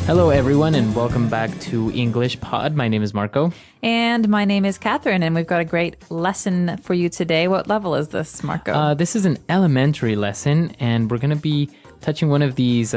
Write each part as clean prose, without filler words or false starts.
Hello, everyone, and welcome back to English Pod. My name is Marco. And my name is Catherine, and we've got a great lesson for you today. What level is this, Marco? This is an elementary lesson, and we're going to be touching one of these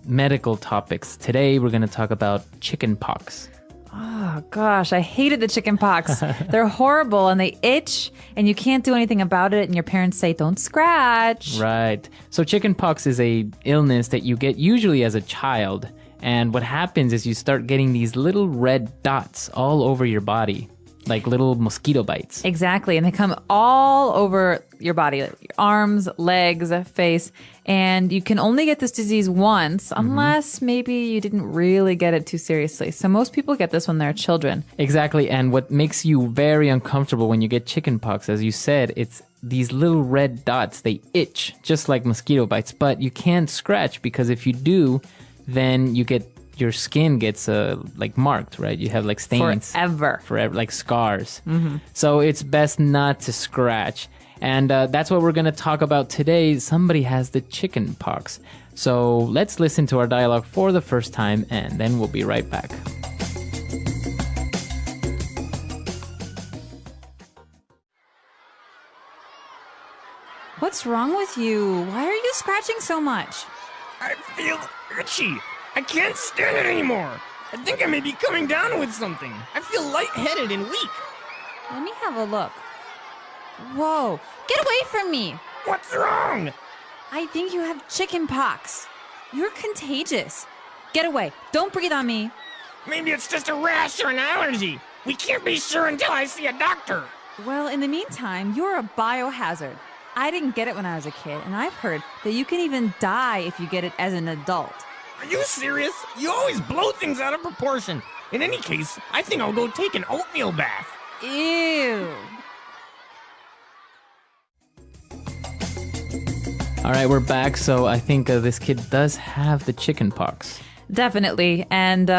medical topics. Today, we're going to talk about chicken pox. Oh, gosh, I hated the chicken pox. They're horrible, and they itch, and you can't do anything about it, and your parents say, don't scratch. Right. So chicken pox is a illness that you get usually as a child. And what happens is you start getting these little red dots all over your body, like little mosquito bites. Exactly. And they come all over your body, like your arms, legs, face. And you can only get this disease once, unless maybe you didn't really get it too seriously. So most people get this when they're children. Exactly. And what makes you very uncomfortable when you get chicken pox, as you said, it's these little red dots. They itch just like mosquito bites, but you can't scratch because if you do, then your skin gets like marked, right? You have like stains Forever, like scars. So it's best not to scratch. And that's what we're going to talk about today. Somebody has the chicken pox. So let's listen to our dialogue for the first time, and then we'll be right back. What's wrong with you? Why are you scratching so much? I feel itchy. I can't stand it anymore. I think I may be coming down with something. I feel lightheaded and weak. Let me have a look. Whoa, get away from me. What's wrong? I think you have chicken pox. You're contagious. Get away. Don't breathe on me. Maybe it's just a rash or an allergy. We can't be sure until I see a doctor. Well, in the meantime, you're a biohazard. I didn't get it when I was a kid, and I've heard that you can even die if you get it as an adult. Are you serious? You always blow things out of proportion. In any case, I think I'll go take an oatmeal bath. Ew. All right, we're back. So I think this kid does have the chicken pox. Definitely. And,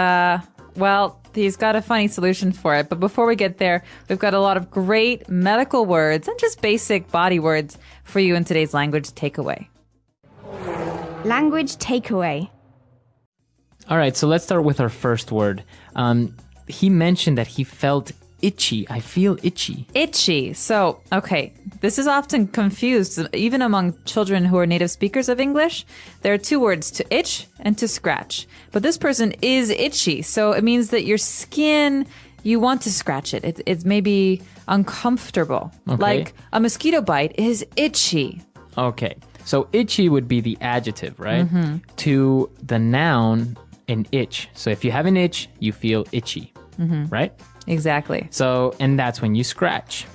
well, he's got a funny solution for it. But before we get there, we've got a lot of great medical words and just basic body words for you in today's language takeaway. Language takeaway. All right, so let's start with our first word. He mentioned that he felt itchy. I feel itchy. Itchy. So, okay, this is often confused, even among children who are native speakers of English. There are two words, to itch and to scratch. But this person is itchy, so it means that your skin, you want to scratch it. It's maybe uncomfortable. Okay. Like a mosquito bite is itchy. Okay, so itchy would be the adjective, right? To the noun, an itch. So if you have an itch, you feel itchy, right? Exactly. So, and that's when you scratch.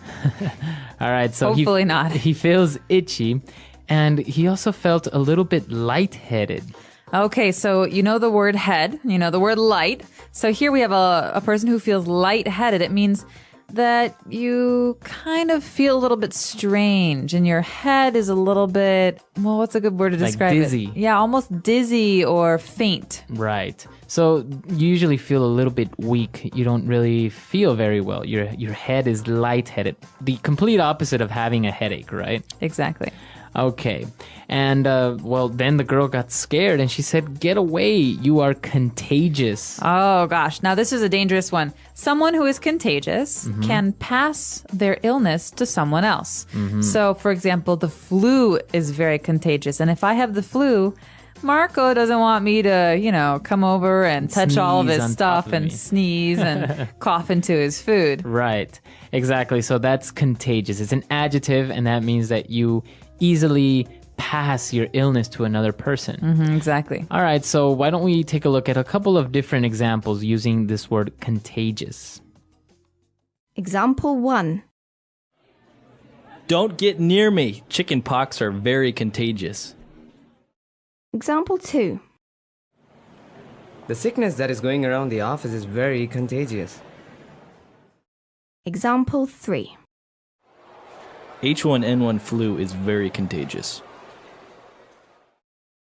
All right, so Hopefully not. He feels itchy, and he also felt a little bit lightheaded. Okay, so you know the word head, you know the word light. So here we have a person who feels lightheaded. It means that you kind of feel a little bit strange and your head is a little bit, well, what's a good word to describe like dizzy. it? Yeah, almost dizzy or faint. Right. So you usually feel a little bit weak. You don't really feel very well. Your head is lightheaded. The complete opposite of having a headache, right? Exactly. Okay. And, well, then the girl got scared and she said, "Get away. You are contagious." Oh, gosh. Now, this is a dangerous one. Someone who is contagious can pass their illness to someone else. So, for example, the flu is very contagious. And if I have the flu, Marco doesn't want me to, come over and touch all of Sneeze his on stuff top of and me. sneeze and cough into his food. Right. Exactly. So that's contagious. It's an adjective, and that means that you easily pass your illness to another person. Exactly. All right, so why don't we take a look at a couple of different examples using this word contagious. Example 1. Don't get near me. Chicken pox are very contagious. Example 2. The sickness that is going around the office is very contagious. Example 3. H1N1 flu is very contagious.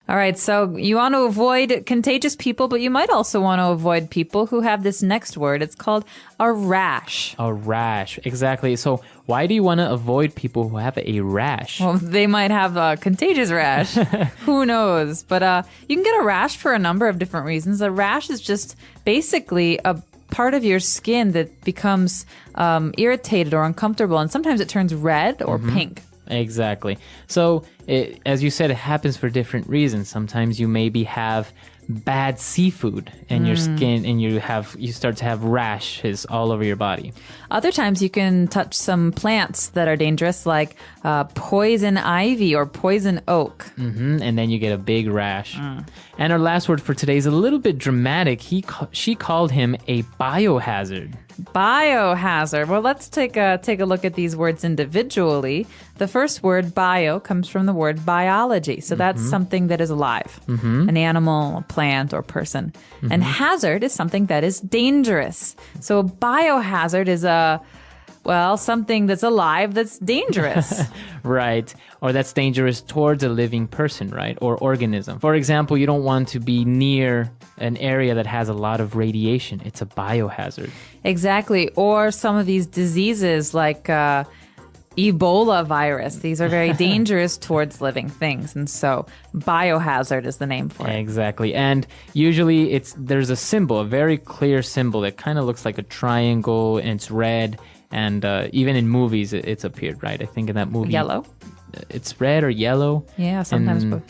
All right, so you want to avoid contagious people, but you might also want to avoid people who have this next word. It's called a rash. A rash, exactly. So why do you want to avoid people who have a rash? Well, they might have a contagious rash. Who knows? But you can get a rash for a number of different reasons. A rash is just basically a part of your skin that becomes irritated or uncomfortable, and sometimes it turns red or pink. Exactly. So, as you said, it happens for different reasons. Sometimes you maybe have bad seafood in your skin, and you start to have rashes all over your body. Other times you can touch some plants that are dangerous, like poison ivy or poison oak. And then you get a big rash. And our last word for today is a little bit dramatic. She called him a biohazard. Biohazard. Well, let's take a look at these words individually. The first word, bio, comes from the word biology. So that's something that is alive, an animal, a plant, or person. And hazard is something that is dangerous. So a biohazard is something that's alive that's dangerous. Right. Or that's dangerous towards a living person, right? Or organism. For example, you don't want to be near an area that has a lot of radiation. It's a biohazard. Exactly. Or some of these diseases like Ebola virus. These are very dangerous towards living things. And so biohazard is the name for it. Exactly. And usually there's a symbol, a very clear symbol that kind of looks like a triangle, and it's red. And even in movies, it's appeared, right? I think in that movie. Yellow? It's red or yellow. Yeah, sometimes both.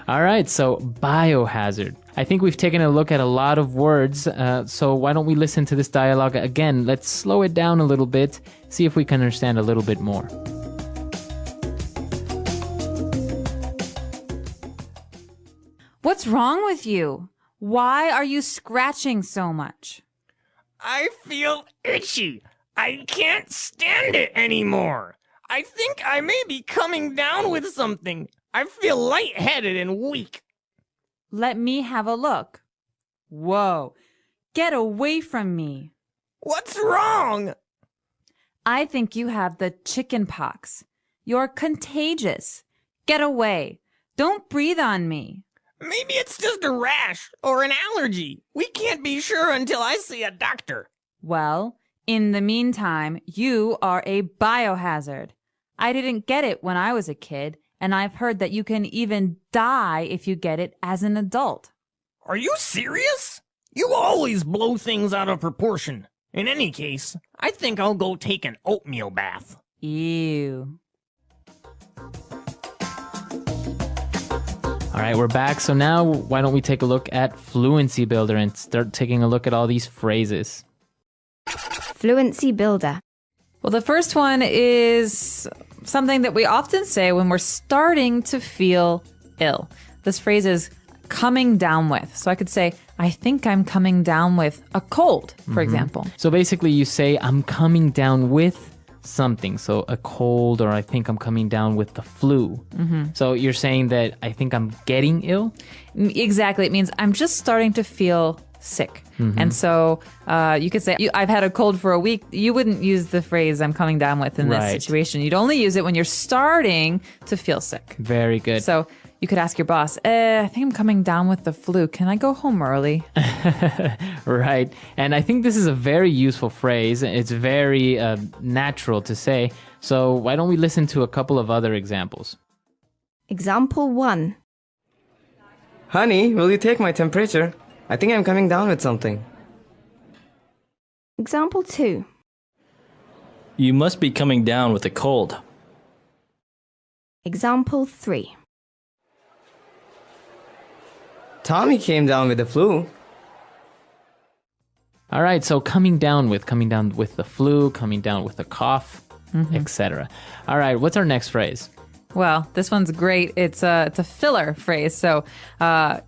All right, so biohazard. I think we've taken a look at a lot of words, so why don't we listen to this dialogue again? Let's slow it down a little bit, see if we can understand a little bit more. What's wrong with you? Why are you scratching so much? I feel itchy. I can't stand it anymore. I think I may be coming down with something. I feel lightheaded and weak. Let me have a look. Whoa. Get away from me. What's wrong? I think you have the chicken pox. You're contagious. Get away. Don't breathe on me. Maybe it's just a rash or an allergy. We can't be sure until I see a doctor. Well, in the meantime, you are a biohazard. I didn't get it when I was a kid, and I've heard that you can even die if you get it as an adult. Are you serious? You always blow things out of proportion. In any case, I think I'll go take an oatmeal bath. Ew. All right, we're back. So now why don't we take a look at Fluency Builder and start taking a look at all these phrases. Fluency Builder. Well, the first one is something that we often say when we're starting to feel ill. This phrase is coming down with. So I could say, I think I'm coming down with a cold, for example. So basically you say, I'm coming down with something. So a cold, or I think I'm coming down with the flu. So you're saying that I think I'm getting ill? Exactly. It means I'm just starting to feel sick. And so you could say, I've had a cold for a week. You wouldn't use the phrase I'm coming down with in this situation. You'd only use it when you're starting to feel sick. Very good. So you could ask your boss, I think I'm coming down with the flu. Can I go home early? Right. And I think this is a very useful phrase. It's very natural to say. So why don't we listen to a couple of other examples? Example 1. Honey, will you take my temperature? I think I'm coming down with something. Example 2. You must be coming down with a cold. Example 3. Tommy came down with the flu. All right, so coming down with the flu, coming down with a cough, etc. All right, what's our next phrase? Well, this one's great. It's a filler phrase. So,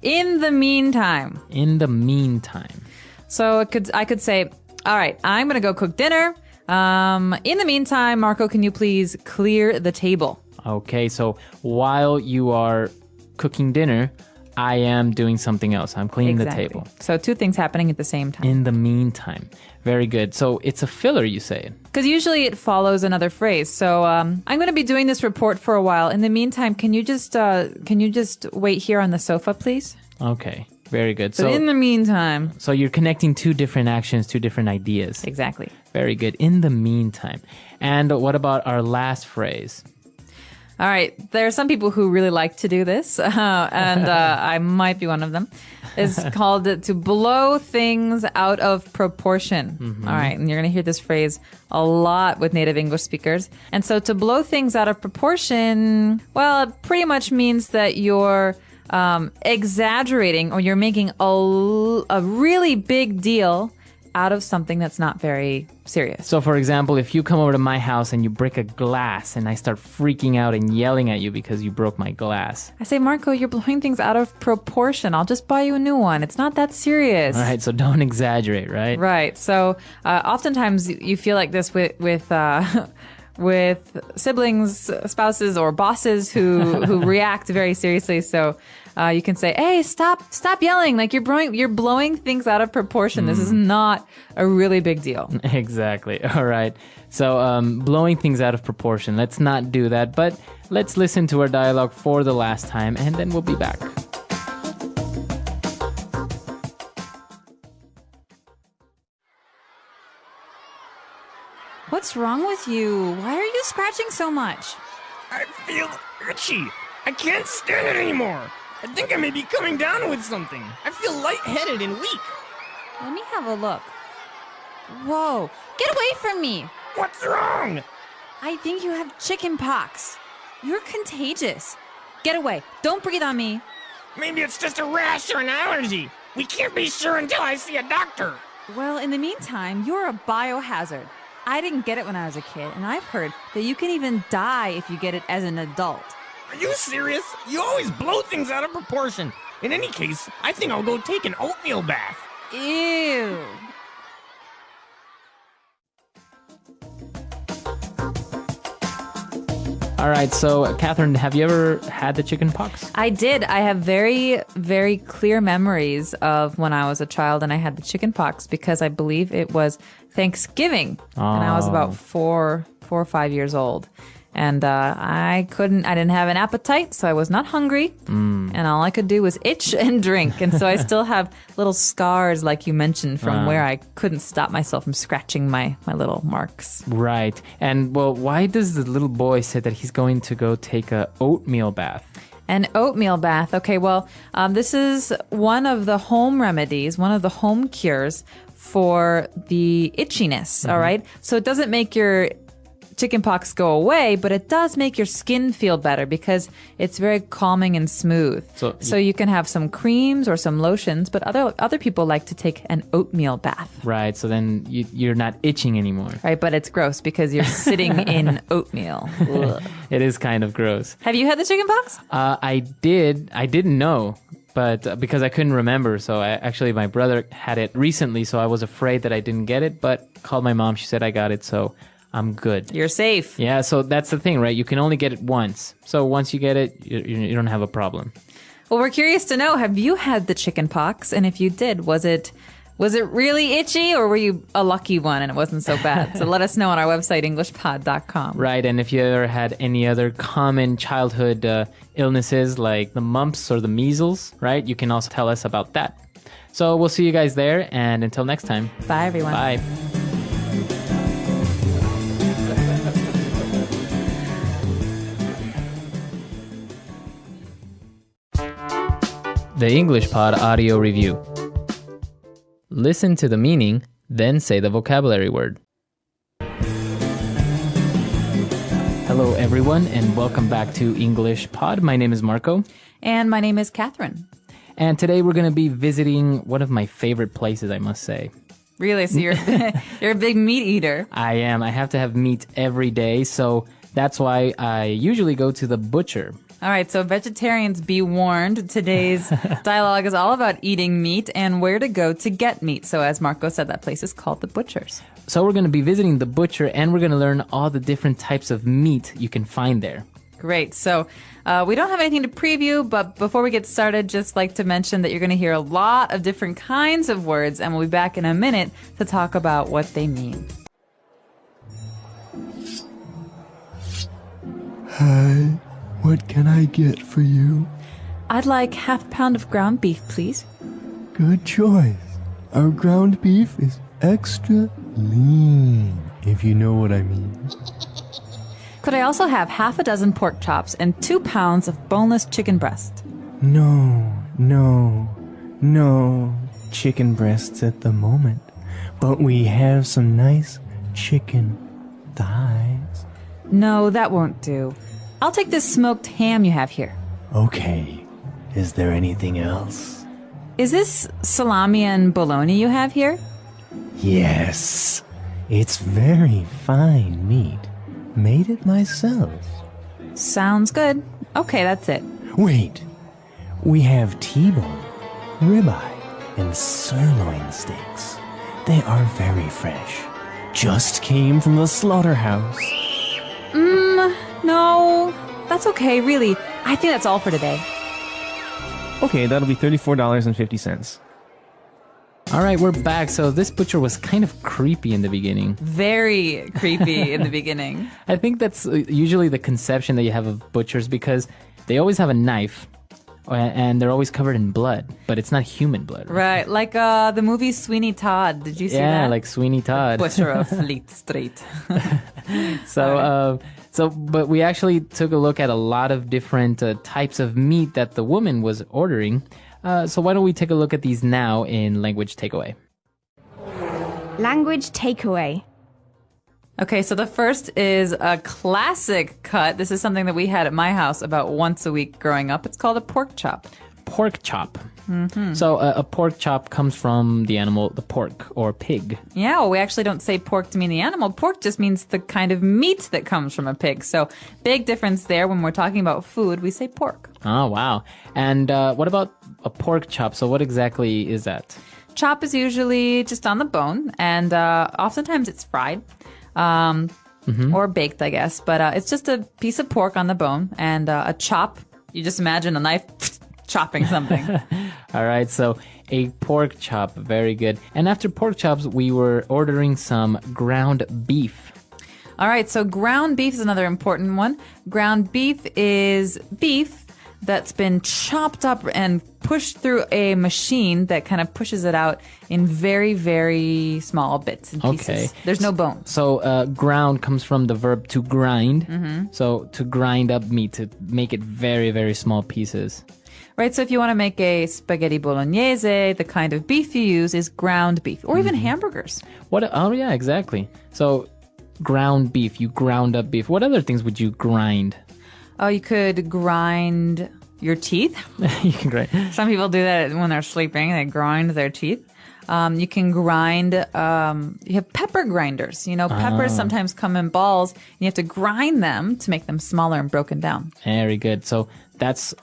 in the meantime. In the meantime. So I could say, all right, I'm going to go cook dinner. In the meantime, Marco, can you please clear the table? Okay, so while you are cooking dinner, I am doing something else. I'm cleaning the table. So two things happening at the same time. In the meantime. Very good. So it's a filler, you say? Because usually it follows another phrase. So I'm going to be doing this report for a while. In the meantime, can you just wait here on the sofa, please? Okay. Very good. So in the meantime. So you're connecting two different actions, two different ideas. Exactly. Very good. In the meantime. And what about our last phrase? All right. There are some people who really like to do this, and I might be one of them. It's called to blow things out of proportion. Mm-hmm. All right. And you're going to hear this phrase a lot with native English speakers. And so to blow things out of proportion, well, it pretty much means that you're exaggerating or you're making a really big deal out of something that's not very serious. So, for example, if you come over to my house and you break a glass and I start freaking out and yelling at you because you broke my glass. I say, Marco, you're blowing things out of proportion. I'll just buy you a new one. It's not that serious. All right, so don't exaggerate, right? Right. So, oftentimes you feel like this with siblings, spouses, or bosses who react very seriously. So you can say, "Hey, stop yelling! Like you're blowing things out of proportion. This is not a really big deal." Exactly. All right. So blowing things out of proportion. Let's not do that. But let's listen to our dialogue for the last time, and then we'll be back. What's wrong with you? Why are you scratching so much? I feel itchy. I can't stand it anymore. I think I may be coming down with something. I feel lightheaded and weak. Let me have a look. Whoa, get away from me. What's wrong? I think you have chicken pox. You're contagious. Get away. Don't breathe on me. Maybe it's just a rash or an allergy. We can't be sure until I see a doctor. Well, in the meantime, you're a biohazard. I didn't get it when I was a kid, and I've heard that you can even die if you get it as an adult. Are you serious? You always blow things out of proportion. In any case, I think I'll go take an oatmeal bath. Ew. All right, so Catherine, have you ever had the chicken pox? I did. I have very, very clear memories of when I was a child and I had the chicken pox because I believe it was Thanksgiving and I was about 4 or 5 years old. And I didn't have an appetite, so I was not hungry. And all I could do was itch and drink. And so I still have little scars, like you mentioned, from where I couldn't stop myself from scratching my little marks. Right. And, well, why does the little boy say that he's going to go take a oatmeal bath? An oatmeal bath. Okay, well, this is one of the home remedies, one of the home cures for the itchiness, all right? So it doesn't make your chickenpox go away, but it does make your skin feel better because it's very calming and smooth. So you can have some creams or some lotions, but other people like to take an oatmeal bath. Right, so then you're not itching anymore. Right, but it's gross because you're sitting in oatmeal. Ugh. It is kind of gross. Have you had the chickenpox? I didn't know, but because I couldn't remember. So my brother had it recently, so I was afraid that I didn't get it, but called my mom. She said I got it, so I'm good. You're safe. Yeah, so that's the thing, right? You can only get it once. So once you get it, you don't have a problem. Well, we're curious to know, have you had the chicken pox? And if you did, was it really itchy or were you a lucky one and it wasn't so bad? So let us know on our website, englishpod.com. Right, and if you ever had any other common childhood illnesses like the mumps or the measles, right? You can also tell us about that. So we'll see you guys there, and until next time. Bye, everyone. Bye. The English Pod Audio Review. Listen to the meaning, then say the vocabulary word. Hello, everyone, and welcome back to English Pod. My name is Marco. And my name is Catherine. And today we're going to be visiting one of my favorite places, I must say. Really? So you're a big meat eater. I am. I have to have meat every day, so that's why I usually go to the butcher. All right, so vegetarians, be warned. Today's dialogue is all about eating meat and where to go to get meat. So as Marco said, that place is called The Butcher's. So we're going to be visiting the butcher, and we're going to learn all the different types of meat you can find there. Great. So we don't have anything to preview, but before we get started, just like to mention that you're going to hear a lot of different kinds of words, and we'll be back in a minute to talk about what they mean. Hi, what can I get for you? I'd like half a pound of ground beef, please. Good choice. Our ground beef is extra lean, if you know what I mean. Could I also have half a dozen pork chops and 2 pounds of boneless chicken breast? No chicken breasts at the moment, but we have some nice chicken thighs. No, that won't do. I'll take this smoked ham you have here. Okay, is there anything else? Is this salami and bologna you have here? Yes, it's very fine meat. Made it myself. Sounds good. Okay, that's it. Wait, we have T-bone, ribeye, and sirloin steaks. They are very fresh. Just came from the slaughterhouse. No, that's okay, really. I think that's all for today. Okay, that'll be $34.50. All right, we're back. So this butcher was kind of creepy in the beginning. Very creepy in the beginning. I think that's usually the conception that you have of butchers because they always have a knife and they're always covered in blood, but it's not human blood. Right, like the movie Sweeney Todd. Did you see that? Yeah, like Sweeney Todd. Butcher of Fleet Street. But we actually took a look at a lot of different types of meat that the woman was ordering. So why don't we take a look at these now in Language Takeaway? Language takeaway. Okay, so the first is a classic cut. This is something that we had at my house about once a week growing up. It's called a pork chop. Pork chop. Mm-hmm. So a pork chop comes from the animal, the pork or pig. Yeah, well, we actually don't say pork to mean the animal. Pork just means the kind of meat that comes from a pig. So big difference there. When we're talking about food, we say pork. Oh, wow. And what about a pork chop? So what exactly is that? Chop is usually just on the bone, and oftentimes it's fried. Or baked, I guess. But it's just a piece of pork on the bone, and a chop. You just imagine a knife chopping something. All right, so a pork chop. Very good. And after pork chops, we were ordering some ground beef. All right, so ground beef is another important one. Ground beef is beef that's been chopped up and pushed through a machine that kind of pushes it out in very, very small bits and pieces. Okay. There's no bones. So ground comes from the verb to grind. Mm-hmm. So to grind up meat, to make it very, very small pieces. Right, so if you want to make a spaghetti bolognese, the kind of beef you use is ground beef, or even hamburgers. Oh, yeah, exactly. So ground beef, you ground up beef. What other things would you grind? Oh, you could grind your teeth. You can grind. Some people do that when they're sleeping. They grind their teeth. You can grind, you have pepper grinders. You know, peppers sometimes come in balls, and you have to grind them to make them smaller and broken down. Very good. So that's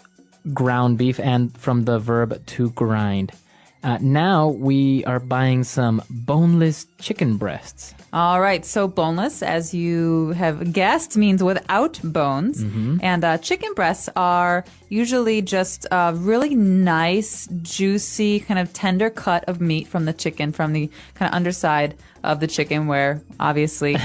ground beef, and from the verb to grind. Now we are buying some boneless chicken breasts. All right, so boneless, as you have guessed, means without bones. Mm-hmm. And chicken breasts are usually just a really nice, juicy, kind of tender cut of meat from the chicken, from the kind of underside of the chicken, where obviously,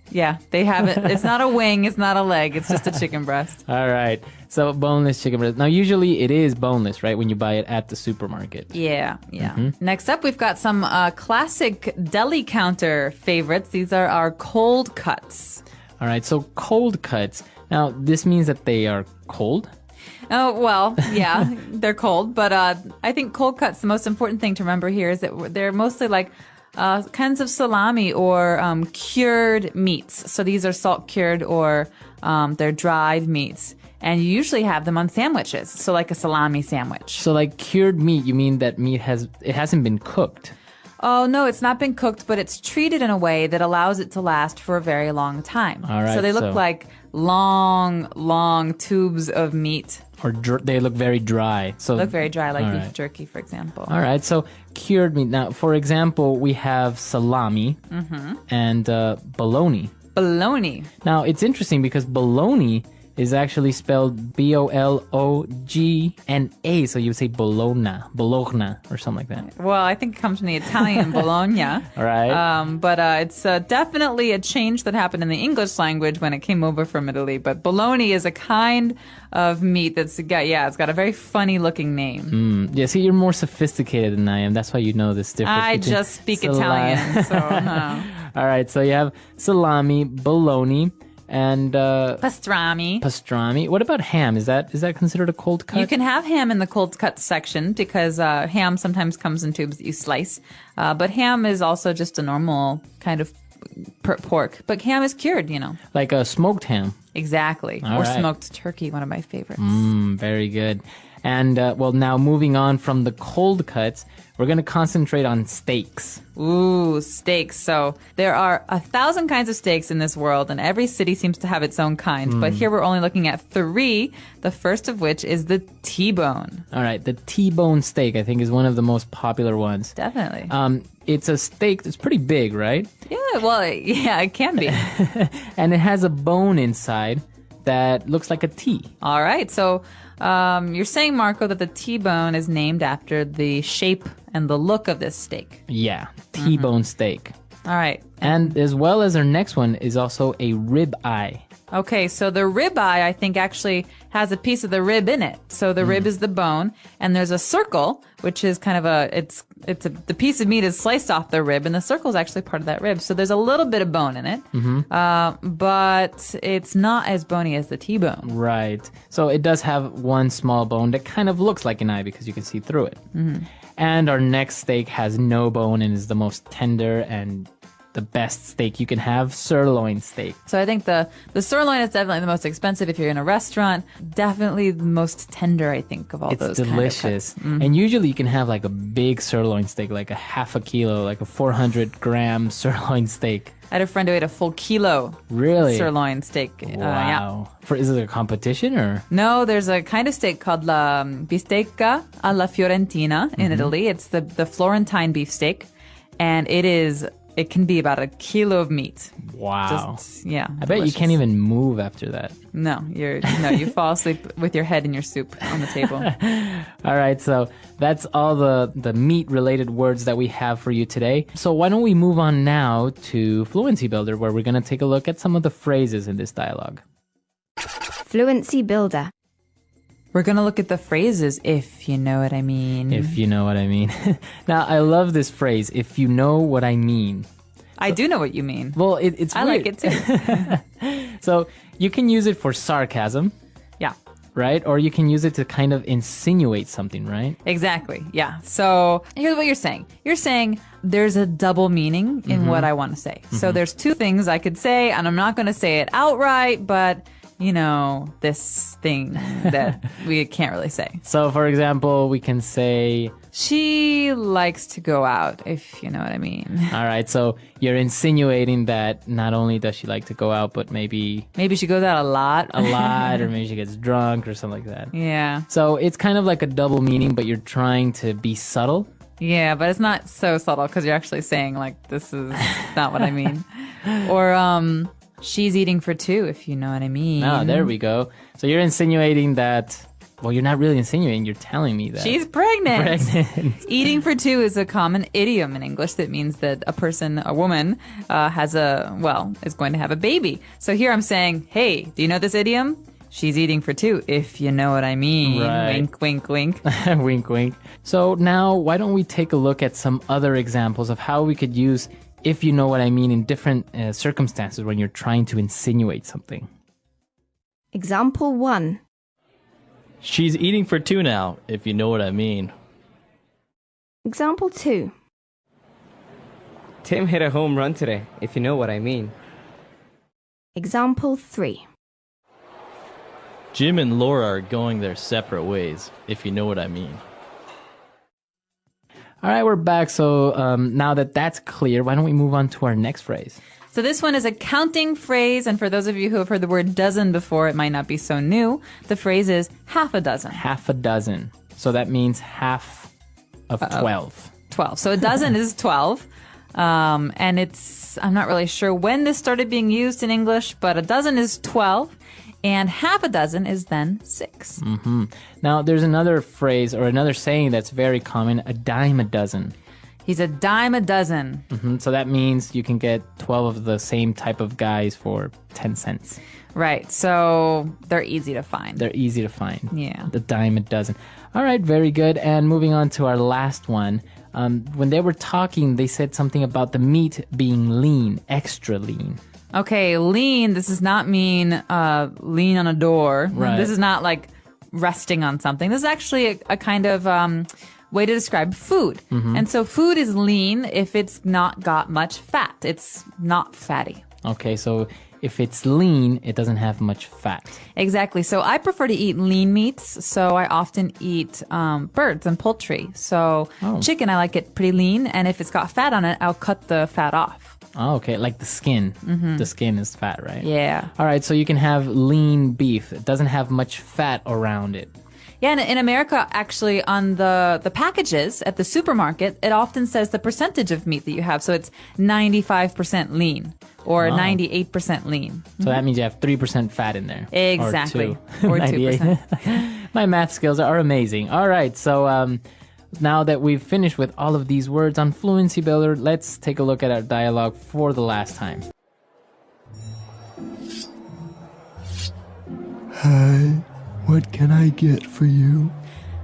yeah, they have it. It's not a wing, it's not a leg, it's just a chicken breast. All right, so boneless chicken breast. Now, usually it is boneless, right, when you buy it at the supermarket. Yeah. Mm-hmm. Next up, we've got some classic deli counter favorites. These are our cold cuts. All right, so cold cuts. Now, this means that they are cold? Oh, well, yeah, they're cold. But I think cold cuts, the most important thing to remember here is that they're mostly like kinds of salami or cured meats. So these are salt cured or they're dried meats. And you usually have them on sandwiches. So like a salami sandwich. So like cured meat, you mean that meat hasn't been cooked? Oh, no, it's not been cooked, but it's treated in a way that allows it to last for a very long time. All right, so they look like long tubes of meat. Or they look very dry. So look very dry, like beef right. jerky, for example. All right, so cured meat. Now, for example, we have salami and bologna. Bologna. Now, it's interesting because bologna is actually spelled Bologna. So you would say Bologna or something like that. Well, I think it comes from the Italian Bologna. All right. But it's definitely a change that happened in the English language when it came over from Italy. But bologna is a kind of meat it's got a very funny looking name. Yeah, see, you're more sophisticated than I am. That's why you know this difference. I between just speak salami. Italian, so no. All right, so you have salami, bologna, and Pastrami. What about ham? Is that considered a cold cut? You can have ham in the cold cut section because ham sometimes comes in tubes that you slice. But ham is also just a normal kind of pork. But ham is cured, like a smoked ham. Exactly. All or right. smoked turkey, one of my favorites. Very good. And now moving on from the cold cuts, we're going to concentrate on steaks. Ooh, steaks. So there are 1,000 kinds of steaks in this world, and every city seems to have its own kind. But here we're only looking at 3, the first of which is the T-bone. All right, the T-bone steak, I think, is one of the most popular ones. Definitely. It's a steak that's pretty big, right? Yeah, well, yeah, it can be. And it has a bone inside that looks like a T. All right, so you're saying, Marco, that the T-bone is named after the shape and the look of this steak. Yeah, T-bone steak. All right. And as well as our next one is also a rib eye. Okay, so the rib eye, I think, actually has a piece of the rib in it. So the rib is the bone, and there's a circle, which is kind of the piece of meat is sliced off the rib, and the circle is actually part of that rib. So there's a little bit of bone in it, but it's not as bony as the T-bone. Right. So it does have one small bone that kind of looks like an eye because you can see through it. And our next steak has no bone and is the most tender and the best steak you can have, sirloin steak. So I think the sirloin is definitely the most expensive if you're in a restaurant. Definitely the most tender, I think, of all those Delicious. kind of cuts. And usually you can have like a big sirloin steak, like a half a kilo, like a 400-gram sirloin steak. I had a friend who ate a full kilo Really? sirloin steak. Wow. Is it a competition or? No, there's a kind of steak called la bistecca alla fiorentina in Italy. It's the Florentine beef steak, and it can be about a kilo of meat. Wow. Yeah. I bet you can't even move after that. No, you fall asleep with your head in your soup on the table. All right, so that's all the meat-related words that we have for you today. So why don't we move on now to Fluency Builder, where we're going to take a look at some of the phrases in this dialogue. Fluency Builder. We're going to look at the phrases, if you know what I mean. If you know what I mean. Now, I love this phrase, if you know what I mean. I do know what you mean. Well, it's I weird. like it too. So you can use it for sarcasm, Yeah. right? Or you can use it to kind of insinuate something, right? Exactly. Yeah. So here's what you're saying. You're saying there's a double meaning in what I want to say. So there's 2 things I could say, and I'm not going to say it outright, but this thing that we can't really say. So, for example, we can say, She likes to go out, if you know what I mean. all right, so you're insinuating that not only does she like to go out, but maybe Maybe she goes out a lot. a lot, or maybe she gets drunk or something like that. Yeah. So it's kind of like a double meaning, but you're trying to be subtle. Yeah, but it's not so subtle because you're actually saying, like, this is not what I mean. Or, she's eating for 2, if you know what I mean. Oh, there we go. So you're insinuating that, well, you're not really insinuating, you're telling me that. She's pregnant. pregnant. Eating for 2 is a common idiom in English that means that a woman, is going to have a baby. So here I'm saying, hey, do you know this idiom? She's eating for 2, if you know what I mean. Right. Wink, wink, wink. Wink, wink. So now, why don't we take a look at some other examples of how we could use if you know what I mean in different circumstances when you're trying to insinuate something. Example 1. She's eating for 2 now, if you know what I mean. Example 2. Tim hit a home run today, if you know what I mean. Example 3. Jim and Laura are going their separate ways, if you know what I mean. All right, we're back. So now that that's clear, why don't we move on to our next phrase? So this one is a counting phrase, and for those of you who have heard the word dozen before, it might not be so new. The phrase is half a dozen. Half a dozen. So that means half of 12. 12. So a dozen is 12. And I'm not really sure when this started being used in English, but a dozen is 12. And half a dozen is then 6. Mm-hmm. Now, there's another phrase or another saying that's very common, a dime a dozen. He's a dime a dozen. Mm-hmm. So that means you can get 12 of the same type of guys for 10 cents. Right. So they're easy to find. They're easy to find. Yeah. The dime a dozen. All right, very good. And moving on to our last one. When they were talking, they said something about the meat being lean, extra lean. Okay, lean, this does not mean lean on a door. Right. This is not like resting on something. This is actually a kind of way to describe food. Mm-hmm. And so food is lean if it's not got much fat. It's not fatty. Okay, so if it's lean, it doesn't have much fat. Exactly. So I prefer to eat lean meats. So I often eat birds and poultry. So chicken, I like it pretty lean. And if it's got fat on it, I'll cut the fat off. Oh, okay, like the skin. Mm-hmm. The skin is fat, right? Yeah. All right, so you can have lean beef. It doesn't have much fat around it. Yeah, and in America, actually, on the packages at the supermarket, it often says the percentage of meat that you have. So it's 95% lean or 98% lean. So that means you have 3% fat in there. Exactly. Or 2%. My math skills are amazing. All right, so now that we've finished with all of these words on Fluency Builder, let's take a look at our dialogue for the last time. Hi, what can I get for you?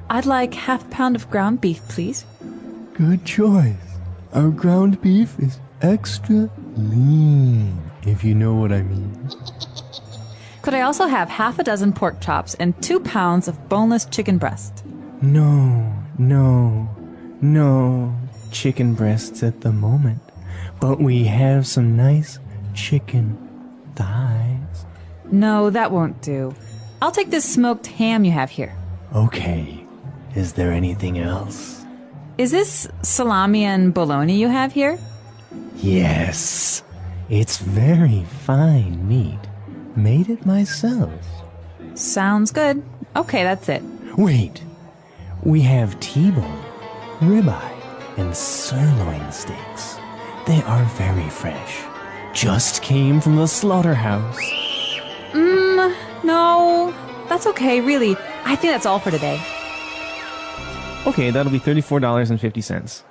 I'd like half a pound of ground beef, please. Good choice. Our ground beef is extra lean, if you know what I mean. Could I also have half a dozen pork chops and 2 pounds of boneless chicken breast? No chicken breasts at the moment, but we have some nice chicken thighs. No, that won't do. I'll take this smoked ham you have here. Okay, is there anything else? Is this salami and bologna you have here? Yes, it's very fine meat. Made it myself. Sounds good. Okay, that's it. Wait, we have T-bone, ribeye, and sirloin steaks. They are very fresh. Just came from the slaughterhouse. No, that's okay, really. I think that's all for today. Okay, that'll be $34.50.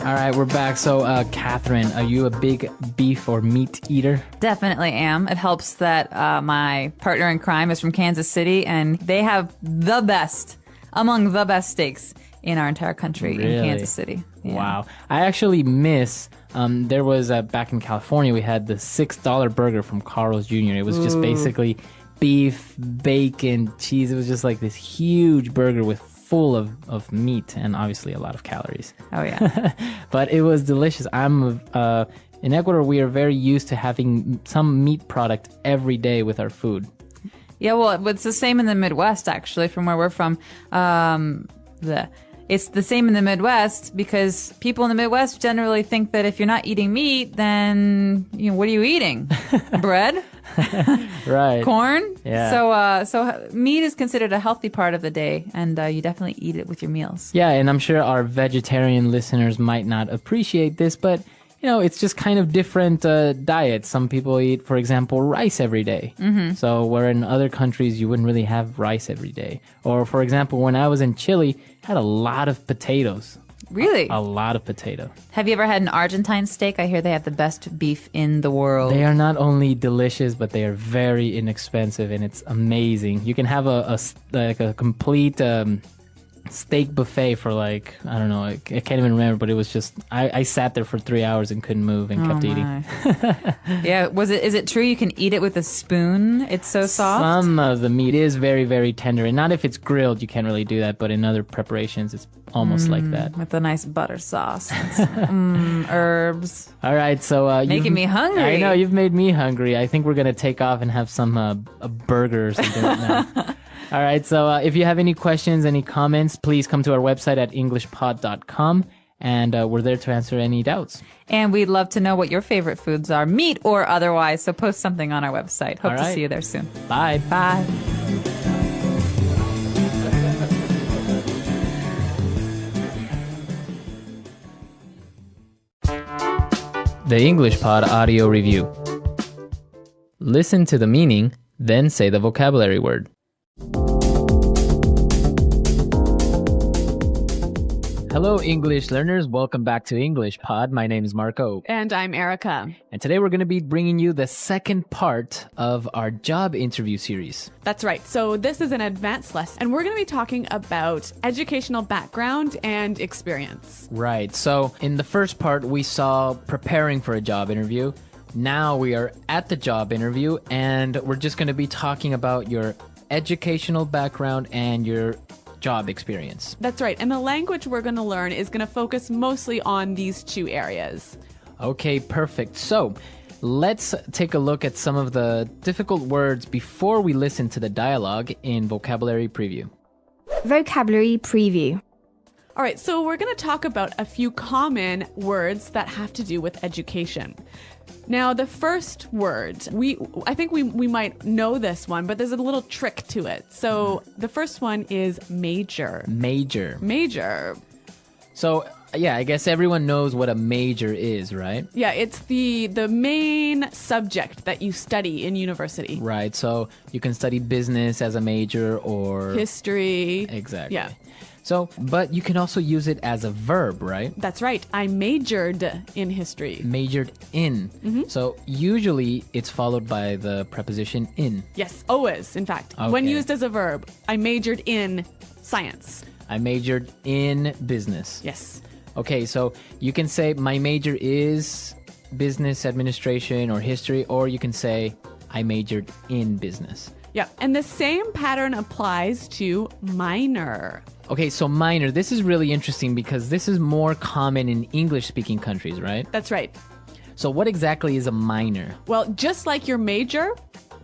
All right, we're back. So, Catherine, are you a big beef or meat eater? Definitely am. It helps that my partner in crime is from Kansas City, and they have among the best steaks in our entire country in Kansas City. Yeah. Wow. I actually miss, there was, back in California, we had the $6 burger from Carl's Jr. It was just basically beef, bacon, cheese. It was just like this huge burger with full of meat and obviously a lot of calories. Oh, yeah. But it was delicious. In Ecuador, we are very used to having some meat product every day with our food. Yeah, well, it's the same in the Midwest, actually, from where we're from. It's the same in the Midwest because people in the Midwest generally think that if you're not eating meat, then what are you eating? Bread? Right. Corn? Yeah. So meat is considered a healthy part of the day, and you definitely eat it with your meals. Yeah, and I'm sure our vegetarian listeners might not appreciate this, but it's just kind of different diets. Some people eat, for example, rice every day. Mm-hmm. So where in other countries you wouldn't really have rice every day. Or, for example, when I was in Chile, I had a lot of potatoes. Really? A lot of potato. Have you ever had an Argentine steak? I hear they have the best beef in the world. They are not only delicious, but they are very inexpensive, and it's amazing. You can have a complete steak buffet for I don't know, I can't even remember, but it was just, I sat there for 3 hours and couldn't move and kept eating. Yeah, is it true you can eat it with a spoon? It's so soft? Some of the meat is very, very tender, and not if it's grilled, you can't really do that, but in other preparations, it's almost like that. With a nice butter sauce. Herbs. All right, so making me hungry. I know, you've made me hungry. I think we're going to take off and have some a burger or something now. All right, so if you have any questions, any comments, please come to our website at englishpod.com, and we're there to answer any doubts. And we'd love to know what your favorite foods are, meat or otherwise, so post something on our website. Hope to see you there soon. Bye. Bye. The English Pod Audio Review. Listen to the meaning, then say the vocabulary word. Hello, English learners. Welcome back to English Pod. My name is Marco. And I'm Erica. And today we're going to be bringing you the second part of our job interview series. That's right. So this is an advanced lesson, and we're going to be talking about educational background and experience. Right. So in the first part, we saw preparing for a job interview. Now we are at the job interview, and we're just going to be talking about your educational background and your job experience. That's right. And the language we're going to learn is going to focus mostly on these two areas. Okay, perfect. So let's take a look at some of the difficult words before we listen to the dialogue in Vocabulary Preview. Vocabulary Preview. All right, so we're going to talk about a few common words that have to do with education. Now, the first word, I think we might know this one, but there's a little trick to it. So the first one is major. Major. Major. So, yeah, I guess everyone knows what a major is, right? Yeah, it's the main subject that you study in university. Right, so you can study business as a major or... history. Exactly. Yeah. So, but you can also use it as a verb, right? That's right. I majored in history. Majored in. Mm-hmm. So usually it's followed by the preposition in. Yes, always, in fact. Okay. When used as a verb, I majored in science. I majored in business. Yes. Okay, so you can say my major is business administration or history, or you can say I majored in business. Yeah, and the same pattern applies to minor. Okay, so minor, this is really interesting because this is more common in English-speaking countries, right? That's right. So what exactly is a minor? Well, just like your major,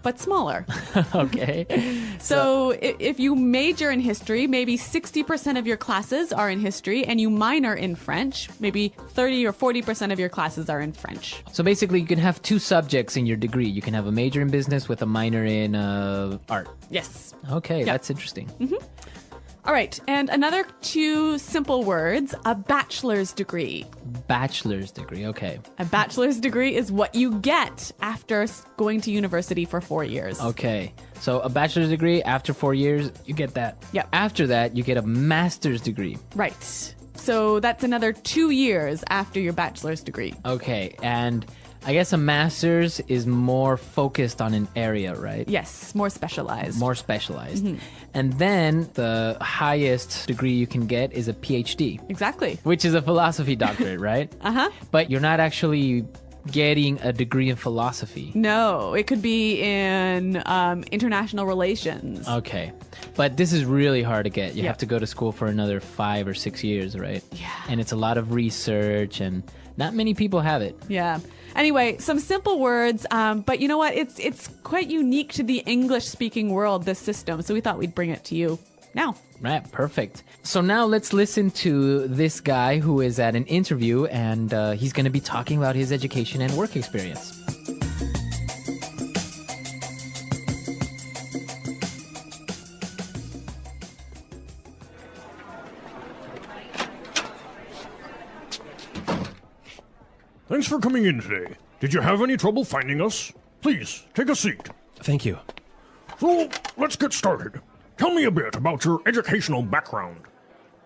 but smaller. Okay. So if you major in history, maybe 60% of your classes are in history, and you minor in French, maybe 30 or 40% of your classes are in French. So basically, you can have two subjects in your degree. You can have a major in business with a minor in art. Yes. Okay, that's interesting. Mm-hmm. All right, and another two simple words, a bachelor's degree. Bachelor's degree, okay. A bachelor's degree is what you get after going to university for 4 years. Okay, so a bachelor's degree, after 4 years, you get that. Yeah. After that, you get a master's degree. Right. So that's another 2 years after your bachelor's degree. Okay, and I guess a master's is more focused on an area, right? Yes, more specialized. More specialized. Mm-hmm. And then the highest degree you can get is a PhD. Exactly. Which is a philosophy doctorate, right? Uh-huh. But you're not actually getting a degree in philosophy. No, it could be in international relations. Okay. But this is really hard to get. You Yeah. have to go to school for another 5 or 6 years, right? Yeah. And it's a lot of research, and not many people have it. Yeah. Anyway, some simple words, but you know what? It's quite unique to the English-speaking world, this system, so we thought we'd bring it to you now. Right, perfect. So now let's listen to this guy who is at an interview, and he's going to be talking about his education and work experience. Thanks for coming in today. Did you have any trouble finding us? Please, take a seat. Thank you. So, let's get started. Tell me a bit about your educational background.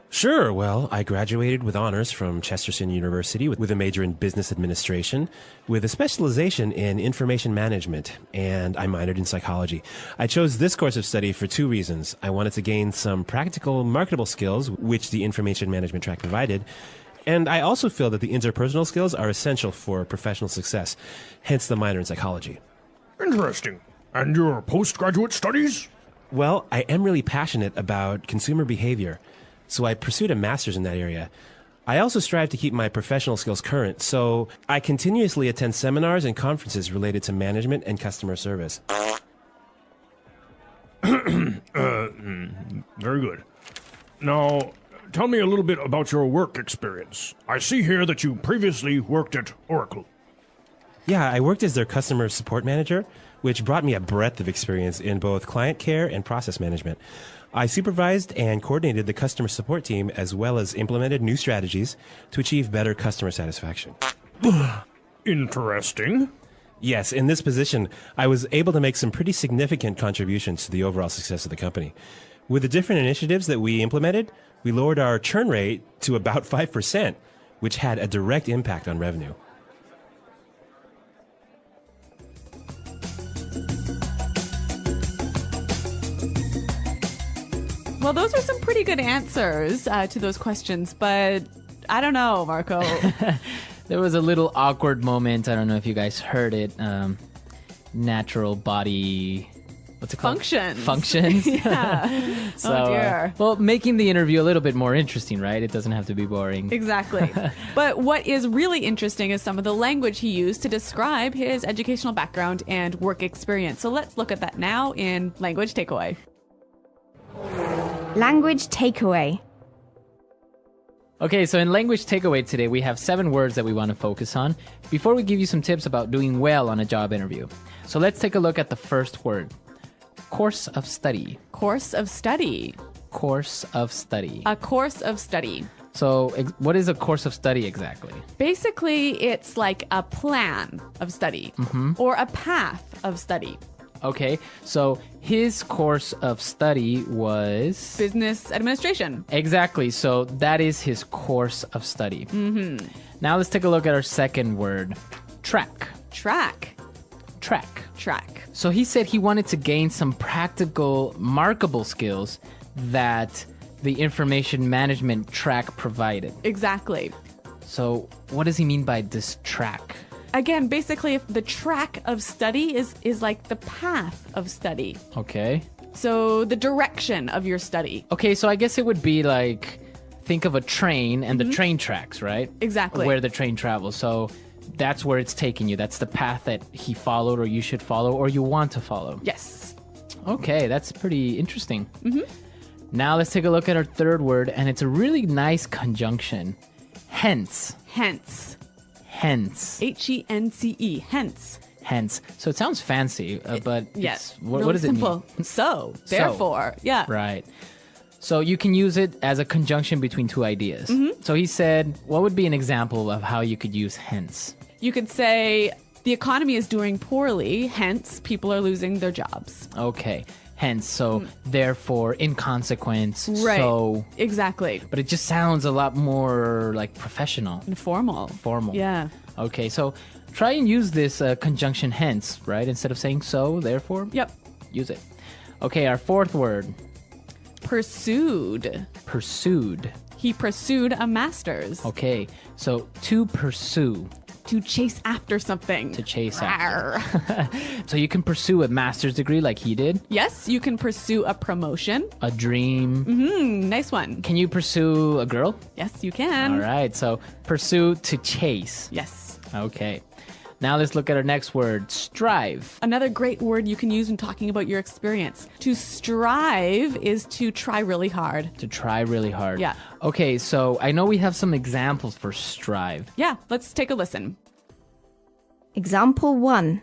Sure. Well, I graduated with honors from Chesterton University with a major in business administration, with a specialization in information management, and I minored in psychology. I chose this course of study for two reasons. I wanted to gain some practical, marketable skills, which the information management track provided, and I also feel that the interpersonal skills are essential for professional success, hence the minor in psychology. Interesting. And your postgraduate studies? Well, I am really passionate about consumer behavior, so I pursued a master's in that area. I also strive to keep my professional skills current, so I continuously attend seminars and conferences related to management and customer service. Very good. Now, tell me a little bit about your work experience. I see here that you previously worked at Oracle. Yeah, I worked as their customer support manager, which brought me a breadth of experience in both client care and process management. I supervised and coordinated the customer support team as well as implemented new strategies to achieve better customer satisfaction. Interesting. Yes, in this position, I was able to make some pretty significant contributions to the overall success of the company. With the different initiatives that we implemented, we lowered our churn rate to about 5%, which had a direct impact on revenue. Well, those are some pretty good answers to those questions, but I don't know, Marco. There was a little awkward moment. I don't know if you guys heard it. Natural body... What's it called? Functions. Yeah. So, oh, dear. Well, making the interview a little bit more interesting, right? It doesn't have to be boring. Exactly. But what is really interesting is some of the language he used to describe his educational background and work experience. So let's look at that now in Language Takeaway. Language takeaway. Okay, so in Language Takeaway today, we have 7 words that we want to focus on before we give you some tips about doing well on a job interview. So let's take a look at the first word. Course of study. Course of study. Course of study. A course of study. So what is a course of study exactly? Basically, it's like a plan of study or a path of study. Okay, so his course of study was... Business administration. Exactly, so that is his course of study. Now let's take a look at our second word. Track. Track. Track. Track. So he said he wanted to gain some practical, markable skills that the information management track provided. Exactly. So what does he mean by this track? Again, basically, if the track of study is like the path of study. Okay. So the direction of your study. Okay, so I guess it would be like, think of a train and the train tracks, right? Exactly. Where the train travels. So that's where it's taking you. That's the path that he followed or you should follow or you want to follow. Yes. Okay, that's pretty interesting. Now let's take a look at our third word, and it's a really nice conjunction. Hence. Hence. Hence. H-E-N-C-E. Hence. Hence. So it sounds fancy, but yes. what really does it simple. mean? So. Therefore. Yeah. Right. So you can use it as a conjunction between two ideas. So he said, what would be an example of how you could use hence? You could say, the economy is doing poorly, hence people are losing their jobs. Okay. Hence, so therefore, in consequence, Right. so... Exactly. But it just sounds a lot more like professional. And formal. Formal. Yeah. Okay, so try and use this conjunction hence, right? Instead of saying so, therefore. Yep. Use it. Okay, our fourth word. Pursued. Pursued. He pursued a master's. Okay, so to pursue. To chase after something. To chase after. So you can pursue a master's degree like he did. Yes, you can pursue a promotion. A dream. Nice one. Can you pursue a girl? Yes, you can. All right, so pursue to chase. Yes. Okay. Now let's look at our next word, strive. Another great word you can use when talking about your experience. To strive is to try really hard. To try really hard. Yeah. Okay, so I know we have some examples for strive. Yeah, let's take a listen. Example 1.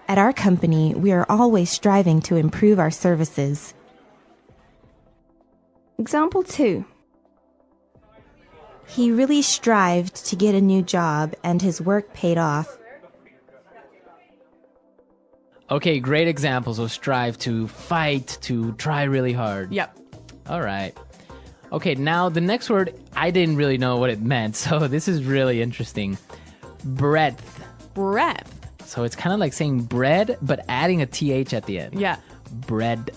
At our company, we are always striving to improve our services. Example 2. He really strived to get a new job, and his work paid off. Okay, great examples of strive, to fight, to try really hard. Yep. All right. Okay, now the next word, I didn't really know what it meant, so this is really interesting. Breadth. Breadth. So it's kind of like saying bread, but adding a TH at the end. Yeah. Breadth.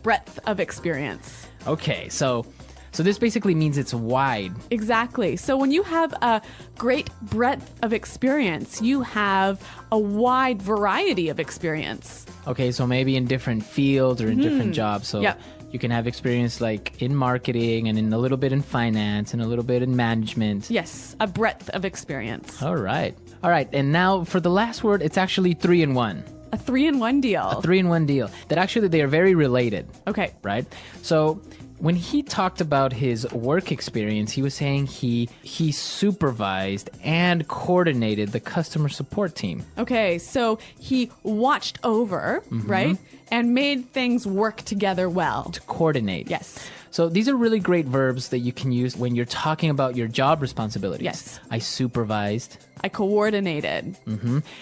Breadth of experience. Okay, so this basically means it's wide. Exactly. So when you have a great breadth of experience, you have a wide variety of experience. Okay, so maybe in different fields or in different jobs. So Yep. you can have experience like in marketing and in a little bit in finance and a little bit in management. Yes, a breadth of experience. All right. All right, and now for the last word, it's actually 3-in-1. A 3-in-1 deal. A 3-in-1 deal. That actually they are very related. Okay. Right? So when he talked about his work experience, he was saying he supervised and coordinated the customer support team. Okay, so he watched over, right? And made things work together well. To coordinate. Yes. So these are really great verbs that you can use when you're talking about your job responsibilities. Yes. I supervised. I coordinated.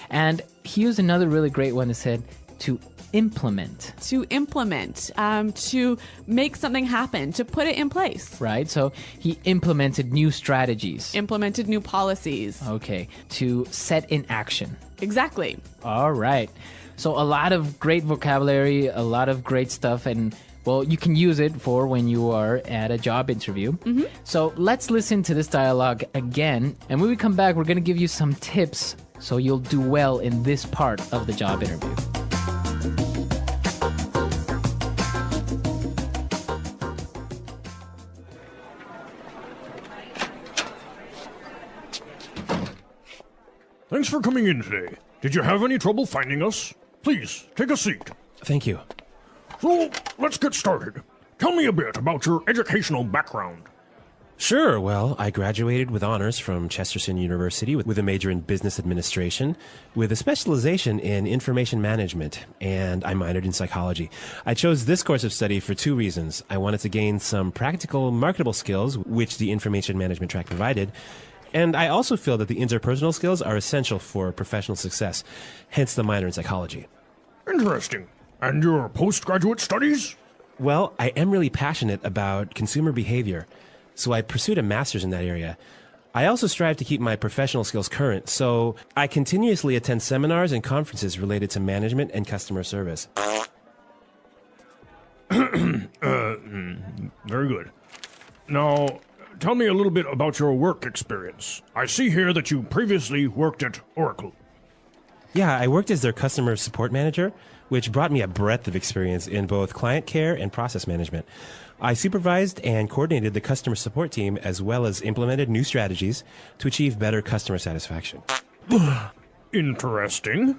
And he used another really great one that said to implement. To implement, to make something happen, to put it in place. Right? So he implemented new strategies. Implemented new policies. Okay. To set in action. Exactly. All right. So a lot of great vocabulary, a lot of great stuff, and well, you can use it for when you are at a job interview. So let's listen to this dialogue again. And when we come back, we're going to give you some tips so you'll do well in this part of the job interview. Thanks for coming in today. Did you have any trouble finding us? Please, take a seat. Thank you. So, let's get started. Tell me a bit about your educational background. Sure. Well, I graduated with honors from Chesterton University with a major in business administration, with a specialization in information management, and I minored in psychology. I chose this course of study for two reasons. I wanted to gain some practical, marketable skills, which the information management track provided, and I also feel that the interpersonal skills are essential for professional success, hence the minor in psychology. Interesting. And your postgraduate studies? Well, I am really passionate about consumer behavior, so I pursued a master's in that area. I also strive to keep my professional skills current, so I continuously attend seminars and conferences related to management and customer service. Very good. Now, tell me a little bit about your work experience. I see here that you previously worked at Oracle. Yeah, I worked as their customer support manager, which brought me a breadth of experience in both client care and process management. I supervised and coordinated the customer support team as well as implemented new strategies to achieve better customer satisfaction. Interesting.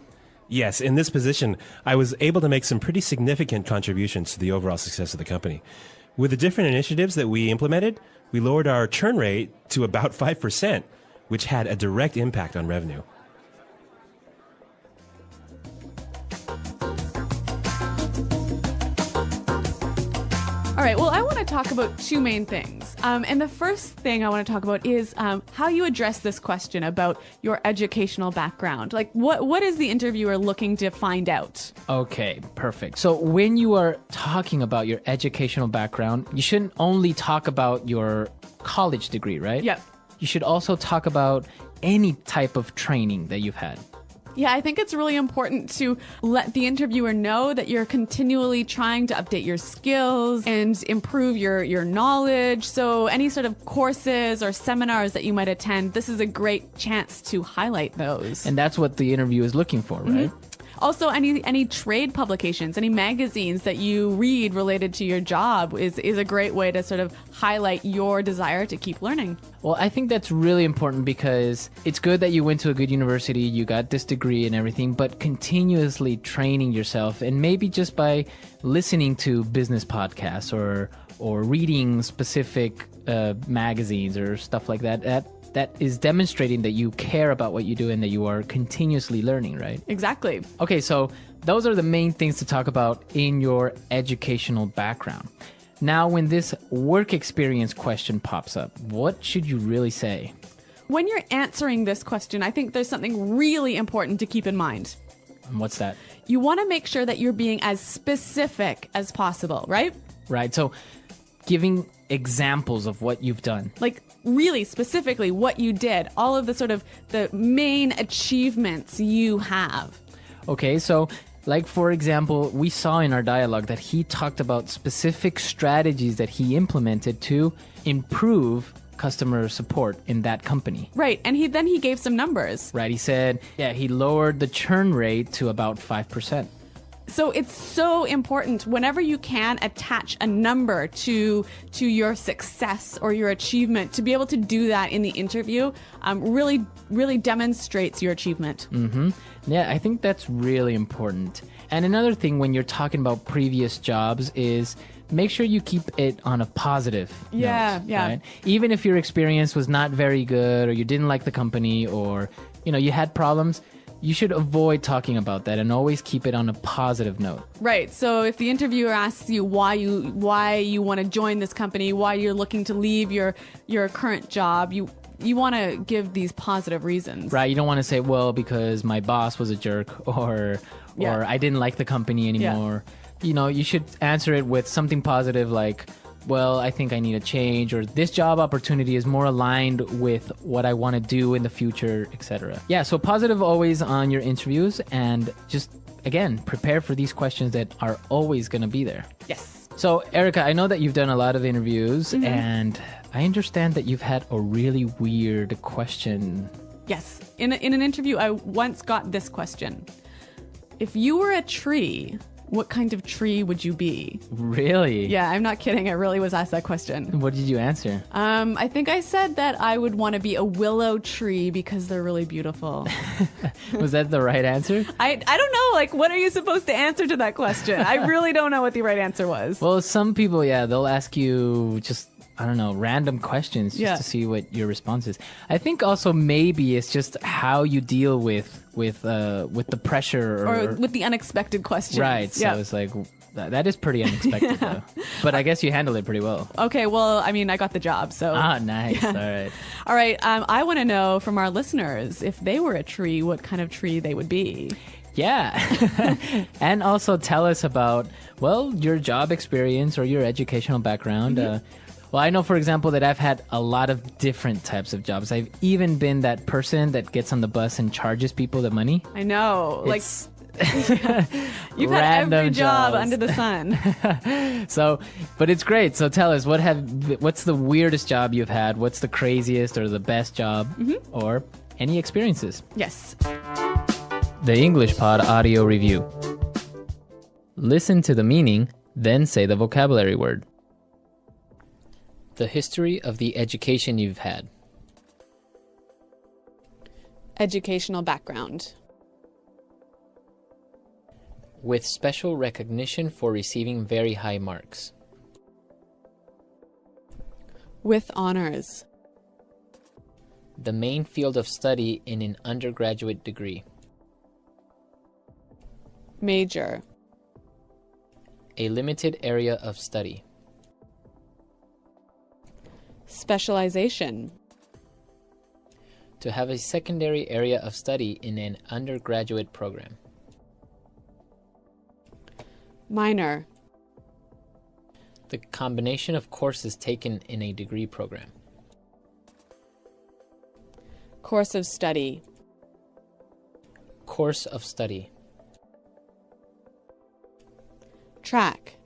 Yes, in this position, I was able to make some pretty significant contributions to the overall success of the company. With the different initiatives that we implemented, we lowered our churn rate to about 5%, which had a direct impact on revenue. All right, well, I want to talk about two main things. And the first thing I want to talk about is how you address this question about your educational background. Like, what is the interviewer looking to find out? Okay, perfect. So when you are talking about your educational background, you shouldn't only talk about your college degree, right? Yep. You should also talk about any type of training that you've had. Yeah, I think it's really important to let the interviewer know that you're continually trying to update your skills and improve your knowledge. So any sort of courses or seminars that you might attend, this is a great chance to highlight those. And that's what the interview is looking for, right? Also, any trade publications, any magazines that you read related to your job is a great way to sort of highlight your desire to keep learning. Well, I think that's really important because it's good that you went to a good university, you got this degree and everything, but continuously training yourself, and maybe just by listening to business podcasts or reading specific magazines or stuff like that is demonstrating that you care about what you do and that you are continuously learning, right? Exactly. Okay, so those are the main things to talk about in your educational background. Now, when this work experience question pops up, what should you really say? When you're answering this question, I think there's something really important to keep in mind. And what's that? You want to make sure that you're being as specific as possible, right? Right, so giving examples of what you've done. Like, really specifically what you did, all of the sort of the main achievements you have. Okay, so like for example, we saw in our dialogue that he talked about specific strategies that he implemented to improve customer support in that company. Right, and he gave some numbers. Right, he said, he lowered the churn rate to about 5%. So it's so important whenever you can attach a number to your success or your achievement, to be able to do that in the interview really demonstrates your achievement. Yeah, I think that's really important. And another thing when you're talking about previous jobs is make sure you keep it on a positive note, right? Even if your experience was not very good or you didn't like the company or you had problems, you should avoid talking about that and always keep it on a positive note. Right. So if the interviewer asks you why you want to join this company, why you're looking to leave your current job, you want to give these positive reasons. Right. You don't want to say, well, because my boss was a jerk or I didn't like the company anymore. You know, you should answer it with something positive like, well, I think I need a change, or this job opportunity is more aligned with what I want to do in the future, etc. Yeah, so positive always on your interviews, and just, again, prepare for these questions that are always going to be there. Yes. So, Erica, I know that you've done a lot of interviews, and I understand that you've had a really weird question. Yes. In an interview, I once got this question. If you were a tree, what kind of tree would you be? Really? Yeah, I'm not kidding. I really was asked that question. What did you answer? I think I said that I would want to be a willow tree because they're really beautiful. Was that the right answer? I don't know. Like, what are you supposed to answer to that question? I really don't know what the right answer was. Well, some people, they'll ask you just, I don't know, random questions just to see what your response is. I think also maybe it's just how you deal with the pressure or with the unexpected questions. Right. So it's like that is pretty unexpected though. But I guess you handled it pretty well. Okay. Well, I mean, I got the job. So nice. All right. All right. I want to know from our listeners, if they were a tree, what kind of tree they would be. Yeah. And also tell us about, well, your job experience or your educational background. Well, I know, for example, that I've had a lot of different types of jobs. I've even been that person that gets on the bus and charges people the money. I know. It's you've had every job under the sun. So, but it's great. So tell us, what's the weirdest job you've had? What's the craziest or the best job? Or any experiences? Yes. The English Pod Audio Review. Listen to the meaning, then say the vocabulary word. The history of the education you've had. Educational background. With special recognition for receiving very high marks. With honors. The main field of study in an undergraduate degree. Major. A limited area of study. Specialization. To have a secondary area of study in an undergraduate program. Minor. The combination of courses taken in a degree program. Course of study. Course of study. Track.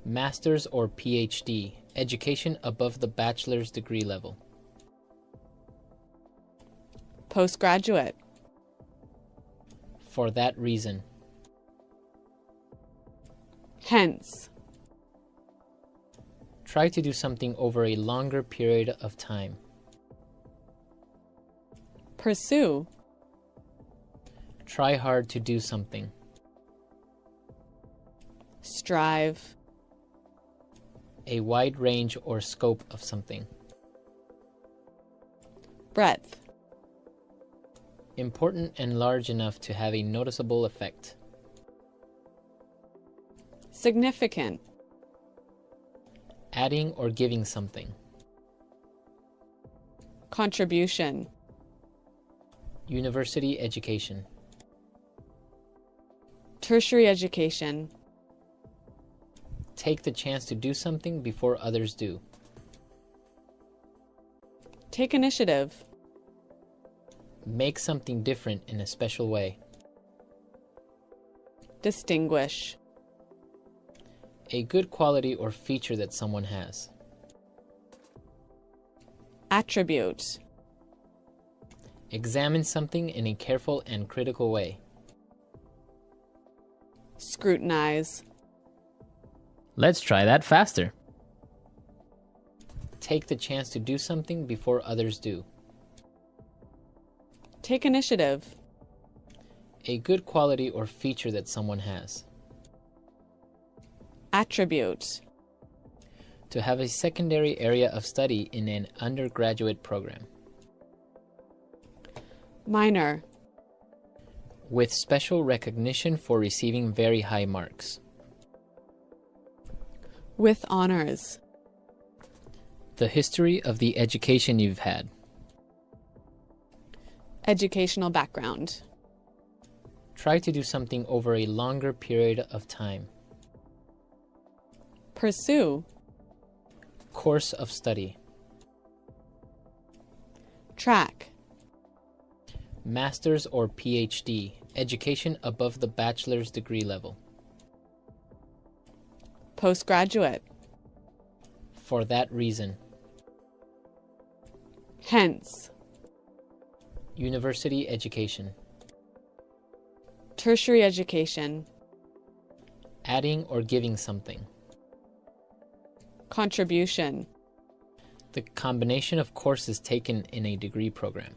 Master's or PhD, education above the bachelor's degree level. Postgraduate. For that reason. Hence. Try to do something over a longer period of time. Pursue. Try hard to do something. Strive. A wide range or scope of something. Breadth. Important and large enough to have a noticeable effect. Significant. Adding or giving something. Contribution. University education. Tertiary education. Take the chance to do something before others do. Take initiative. Make something different in a special way. Distinguish. A good quality or feature that someone has. Attribute. Examine something in a careful and critical way. Scrutinize. Let's try that faster. Take the chance to do something before others do. Take initiative. A good quality or feature that someone has. Attribute. To have a secondary area of study in an undergraduate program. Minor. With special recognition for receiving very high marks. With honors. The history of the education you've had. Educational background. Try to do something over a longer period of time. Pursue. Course of study. Track. Master's or PhD, education above the bachelor's degree level. Postgraduate. For that reason. Hence. University education. Tertiary education. Adding or giving something. Contribution. The combination of courses taken in a degree program.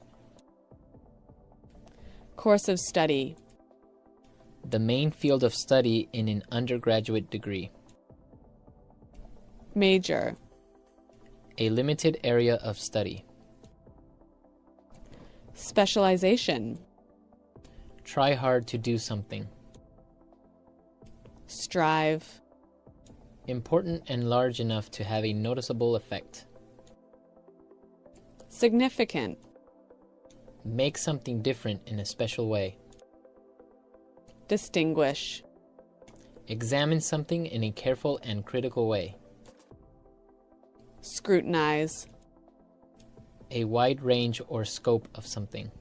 Course of study. The main field of study in an undergraduate degree. Major. A limited area of study. Specialization. Try hard to do something. Strive. Important and large enough to have a noticeable effect. Significant. Make something different in a special way. Distinguish. Examine something in a careful and critical way. Scrutinize. A wide range or scope of something.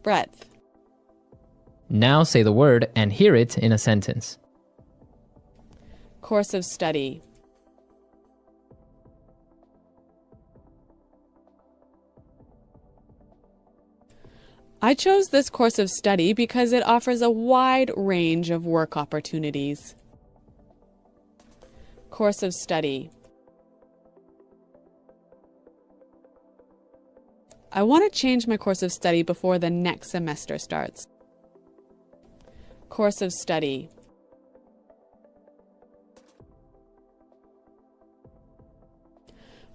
Breadth. Now say the word and hear it in a sentence. Course of study. I chose this course of study because it offers a wide range of work opportunities. Course of study. I want to change my course of study before the next semester starts. Course of study.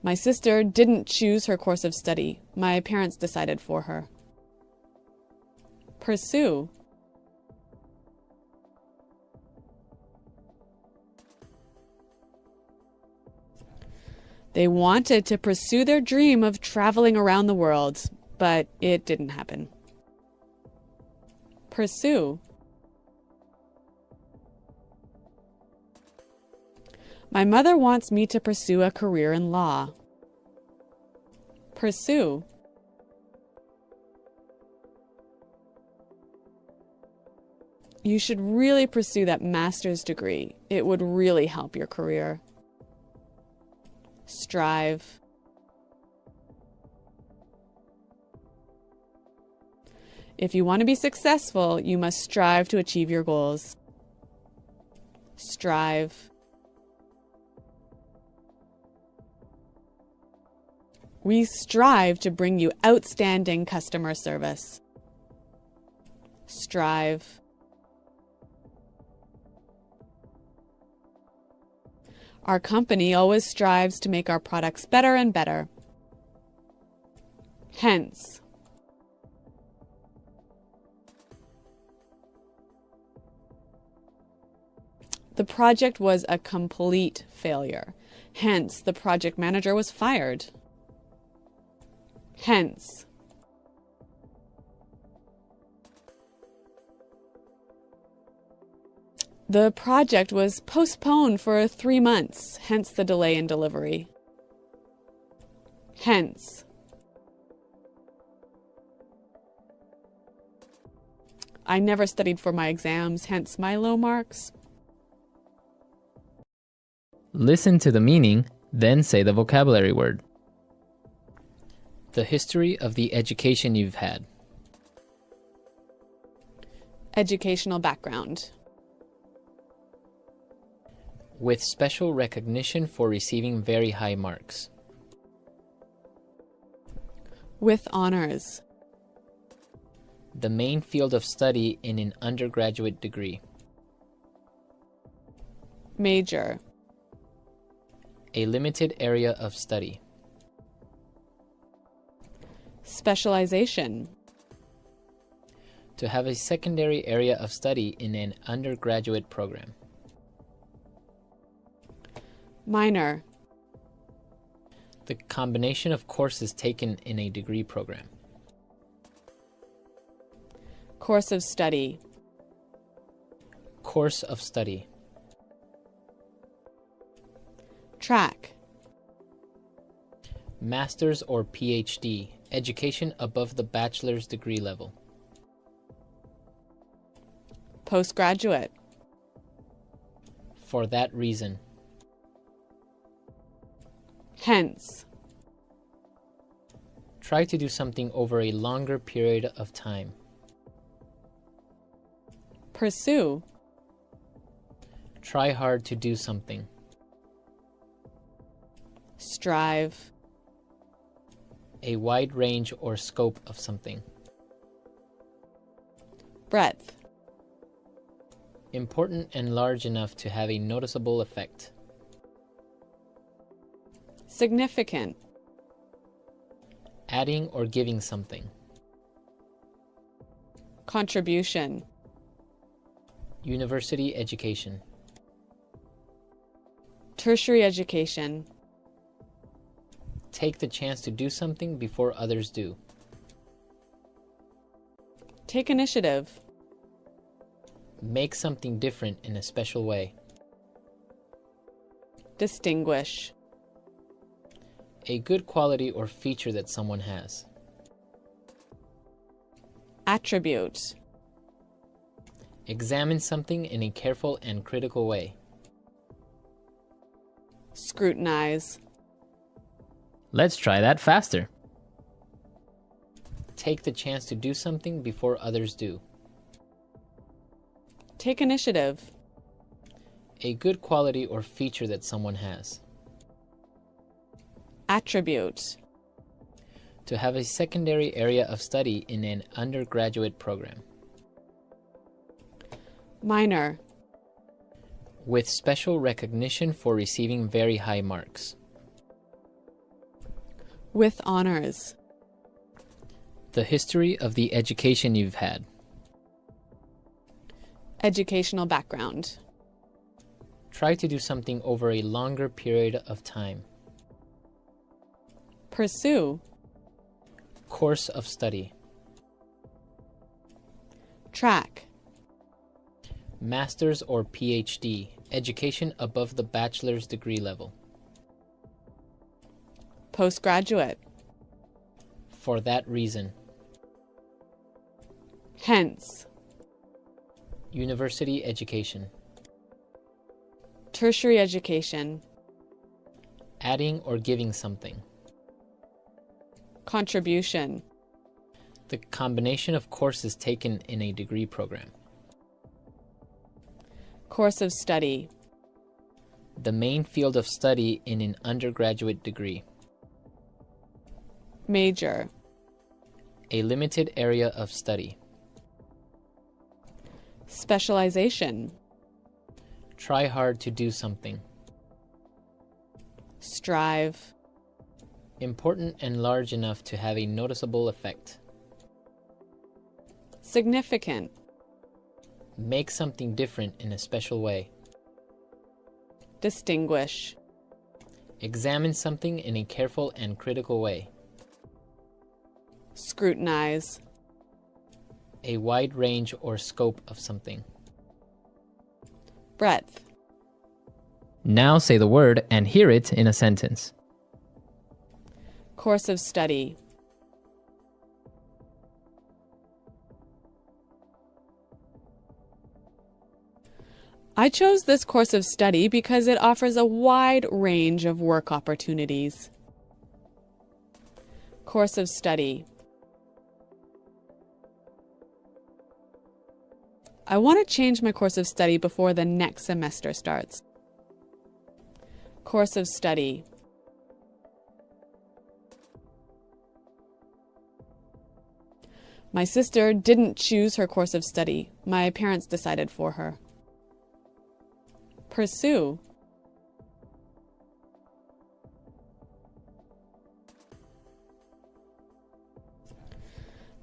My sister didn't choose her course of study. My parents decided for her. Pursue. They wanted to pursue their dream of traveling around the world, but it didn't happen. Pursue. My mother wants me to pursue a career in law. Pursue. You should really pursue that master's degree. It would really help your career. Strive. If you want to be successful, you must strive to achieve your goals. Strive. We strive to bring you outstanding customer service. Strive. Our company always strives to make our products better and better. Hence. The project was a complete failure. Hence, the project manager was fired. Hence. The project was postponed for 3 months, hence the delay in delivery. Hence. I never studied for my exams, hence my low marks. Listen to the meaning, then say the vocabulary word. The history of the education you've had. Educational background. With special recognition for receiving very high marks. With honors. The main field of study in an undergraduate degree. Major. A limited area of study. Specialization. To have a secondary area of study in an undergraduate program. Minor. The combination of courses taken in a degree program. Course of study. Course of study. Track. Master's or PhD, education above the bachelor's degree level. Postgraduate. For that reason. Hence. Try to do something over a longer period of time. Pursue. Try hard to do something. Strive. A wide range or scope of something. Breadth. Important and large enough to have a noticeable effect. Significant. Adding or giving something. Contribution. University education. Tertiary education. Take the chance to do something before others do. Take initiative. Make something different in a special way. Distinguish. A good quality or feature that someone has. Attribute. Examine something in a careful and critical way. Scrutinize. Let's try that faster. Take the chance to do something before others do. Take initiative. A good quality or feature that someone has. Attribute. To have a secondary area of study in an undergraduate program. Minor. With special recognition for receiving very high marks. With honors. The history of the education you've had. Educational background. Try to do something over a longer period of time. Pursue. Course of study. Track. Master's or PhD, education above the bachelor's degree level. Postgraduate. For that reason. Hence. University education. Tertiary education. Adding or giving something. Contribution. The combination of courses taken in a degree program. Course of study. The main field of study in an undergraduate degree. Major. A limited area of study. Specialization. Try hard to do something. Strive. Important and large enough to have a noticeable effect. Significant. Make something different in a special way. Distinguish. Examine something in a careful and critical way. Scrutinize. A wide range or scope of something. Breadth. Now say the word and hear it in a sentence. Course of study. I chose this course of study because it offers a wide range of work opportunities. Course of study. I want to change my course of study before the next semester starts. Course of study. My sister didn't choose her course of study. My parents decided for her. Pursue.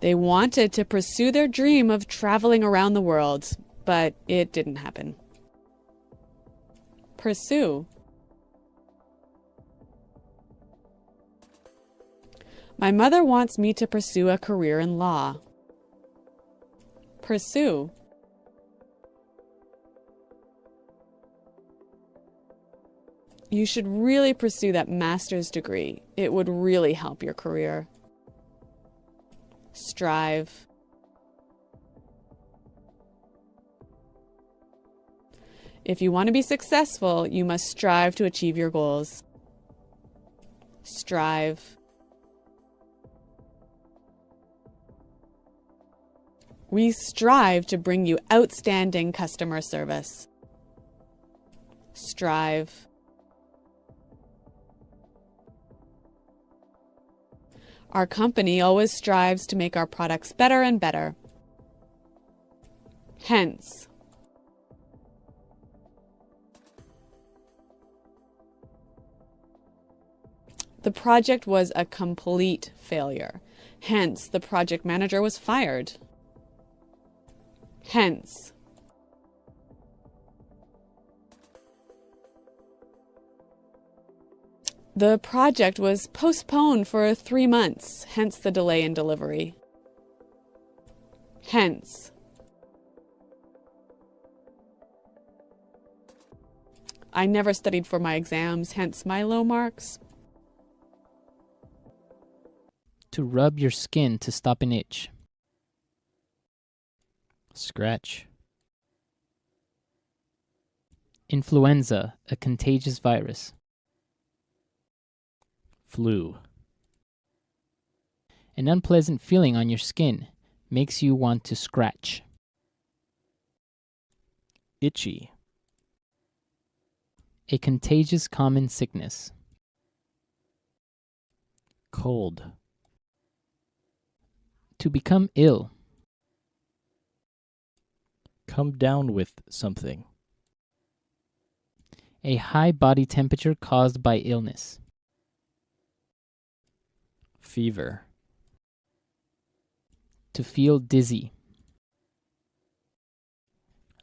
They wanted to pursue their dream of traveling around the world, but it didn't happen. Pursue. My mother wants me to pursue a career in law. Pursue. You should really pursue that master's degree. It would really help your career. Strive. If you want to be successful, you must strive to achieve your goals. Strive. We strive to bring you outstanding customer service. Strive. Our company always strives to make our products better and better. Hence. The project was a complete failure. Hence, the project manager was fired. Hence. The project was postponed for 3 months, hence the delay in delivery. Hence. I never studied for my exams, hence my low marks. To rub your skin to stop an itch. Scratch. Influenza, a contagious virus. Flu. An unpleasant feeling on your skin makes you want to scratch. Itchy. A contagious common sickness. Cold. To become ill. Come down with something. A high body temperature caused by illness. Fever. To feel dizzy.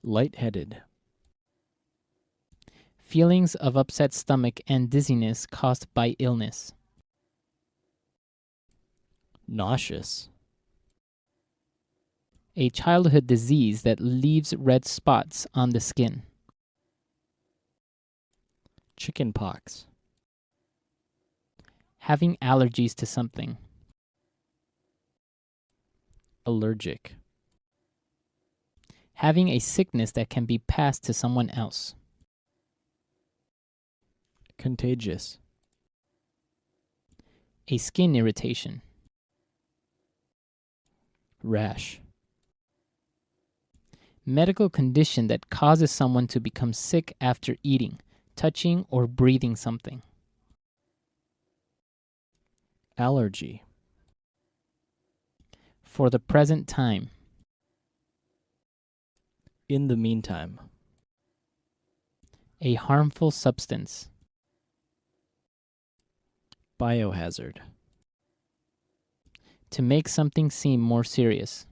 Lightheaded. Feelings of upset stomach and dizziness caused by illness. Nauseous. A childhood disease that leaves red spots on the skin. Chicken pox. Having allergies to something. Allergic. Having a sickness that can be passed to someone else. Contagious. A skin irritation. Rash. Medical condition that causes someone to become sick after eating, touching, or breathing something. Allergy. For the present time. In the meantime. A harmful substance. Biohazard. To make something seem more serious.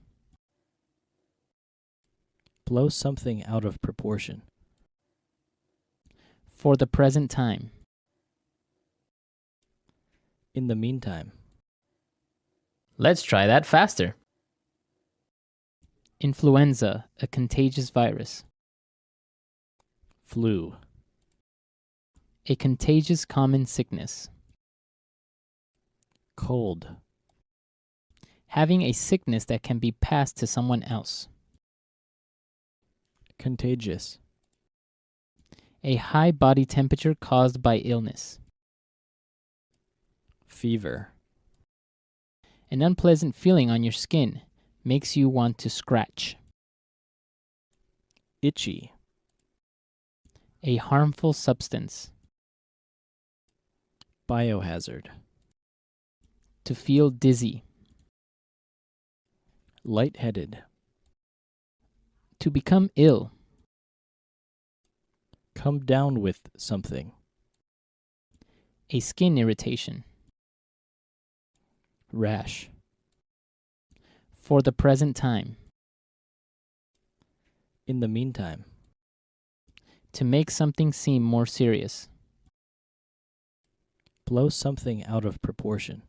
Blow something out of proportion. For the present time. In the meantime. Let's try that faster. Influenza, a contagious virus. Flu. A contagious common sickness. Cold. Having a sickness that can be passed to someone else. Contagious. A high body temperature caused by illness. Fever. An unpleasant feeling on your skin makes you want to scratch. Itchy. A harmful substance. Biohazard. To feel dizzy. Lightheaded. To become ill. Come down with something. A skin irritation. Rash. For the present time. In the meantime. To make something seem more serious. Blow something out of proportion.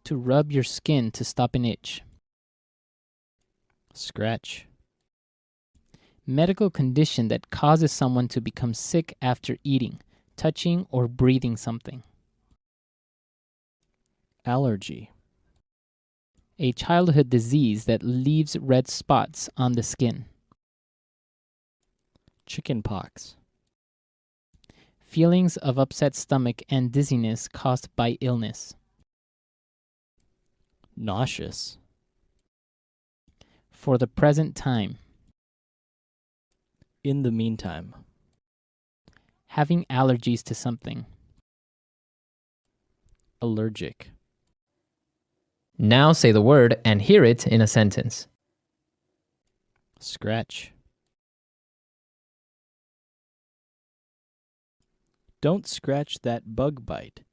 To rub your skin to stop an itch. Scratch. Medical condition that causes someone to become sick after eating, touching, or breathing something. Allergy. A childhood disease that leaves red spots on the skin. Chicken pox. Feelings of upset stomach and dizziness caused by illness. Nauseous. For the present time. In the meantime. Having allergies to something. Allergic. Now say the word and hear it in a sentence. Scratch. Don't scratch that bug bite.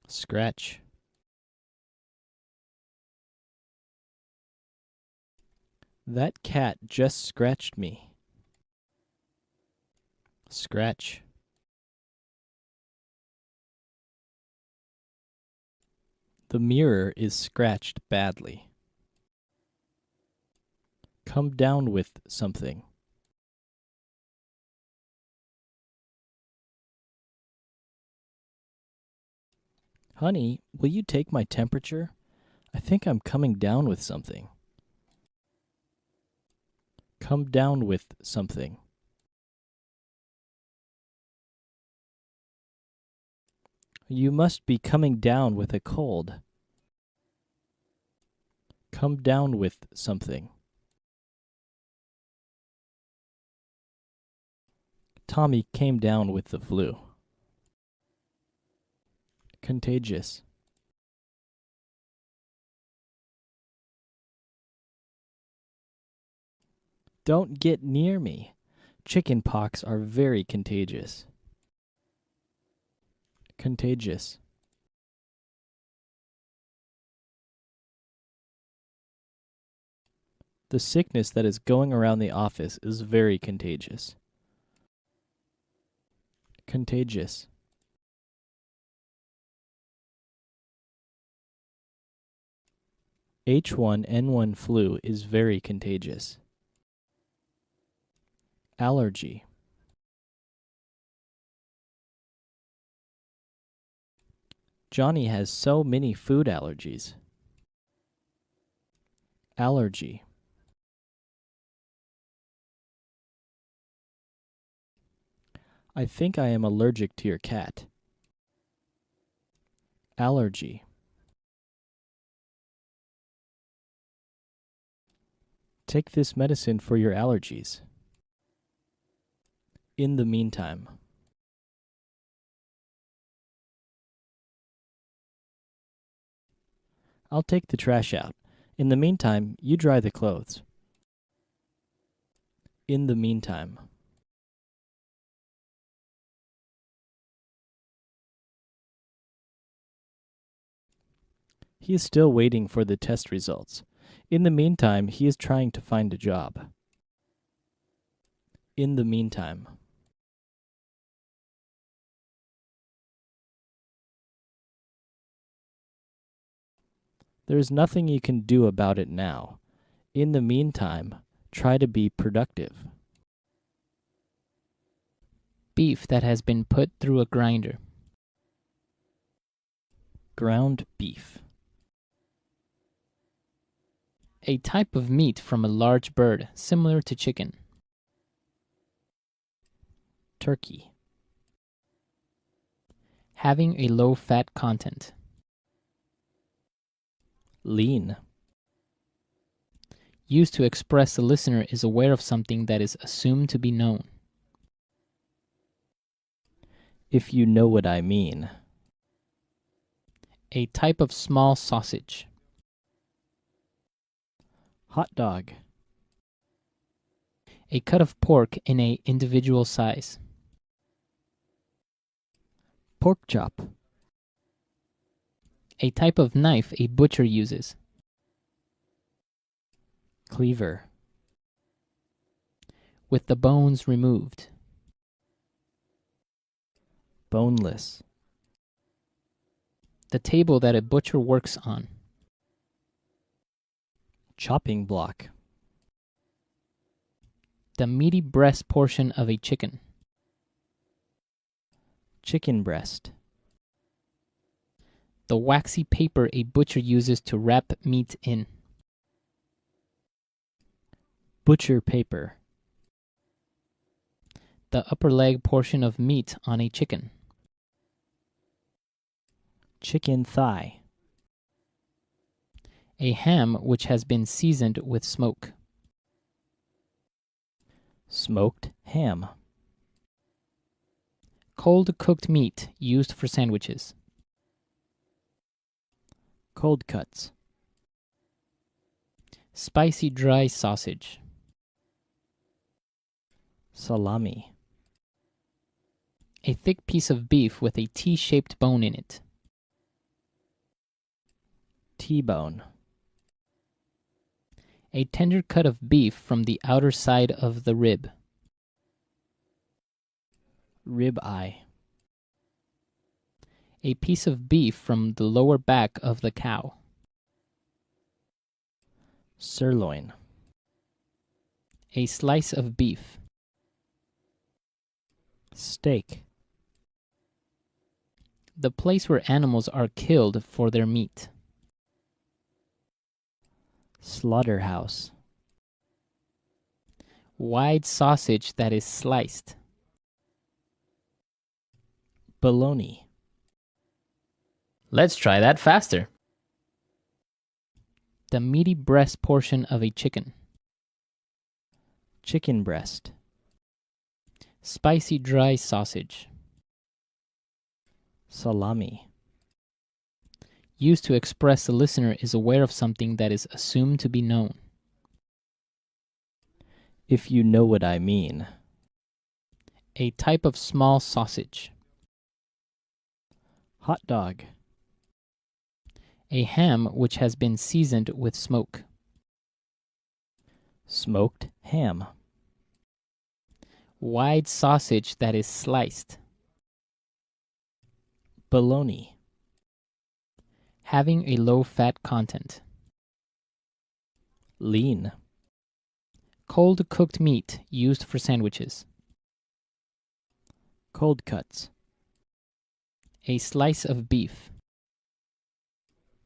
Scratch. That cat just scratched me. Scratch. The mirror is scratched badly. Come down with something. Honey, will you take my temperature? I think I'm coming down with something. Come down with something. You must be coming down with a cold. Come down with something. Tommy came down with the flu. Contagious. Don't get near me. Chicken pox are very contagious. Contagious. The sickness that is going around the office is very contagious. Contagious. H1N1 flu is very contagious. Allergy. Johnny has so many food allergies. Allergy. I think I am allergic to your cat. Allergy. Take this medicine for your allergies. In the meantime. I'll take the trash out. In the meantime, you dry the clothes. In the meantime. He is still waiting for the test results. In the meantime, he is trying to find a job. In the meantime. There is nothing you can do about it now. In the meantime, try to be productive. Beef that has been put through a grinder. Ground beef. A type of meat from a large bird, similar to chicken. Turkey. Having a low fat content. Lean. Used to express the listener is aware of something that is assumed to be known. If you know what I mean. A type of small sausage. Hot dog. A cut of pork in a individual size. Pork chop. A type of knife a butcher uses. Cleaver. With the bones removed. Boneless. The table that a butcher works on. Chopping block. The meaty breast portion of a chicken. Chicken breast. The waxy paper a butcher uses to wrap meat in. Butcher paper. The upper leg portion of meat on a chicken. Chicken thigh. A ham which has been seasoned with smoke. Smoked ham. Cold cooked meat used for sandwiches. Cold cuts. Spicy dry sausage. Salami. A thick piece of beef with a T-shaped bone in it. T-bone. A tender cut of beef from the outer side of the rib. Rib eye. A piece of beef from the lower back of the cow. Sirloin. A slice of beef. Steak. The place where animals are killed for their meat. Slaughterhouse. Wide sausage that is sliced. Bologna. Let's try that faster. The meaty breast portion of a chicken. Chicken breast. Spicy dry sausage. Salami. Used to express the listener is aware of something that is assumed to be known. If you know what I mean. A type of small sausage. Hot dog. A ham which has been seasoned with smoke. Smoked ham. Wide sausage that is sliced. Bologna. Having a low fat content. Lean. Cold cooked meat used for sandwiches. Cold cuts. A slice of beef.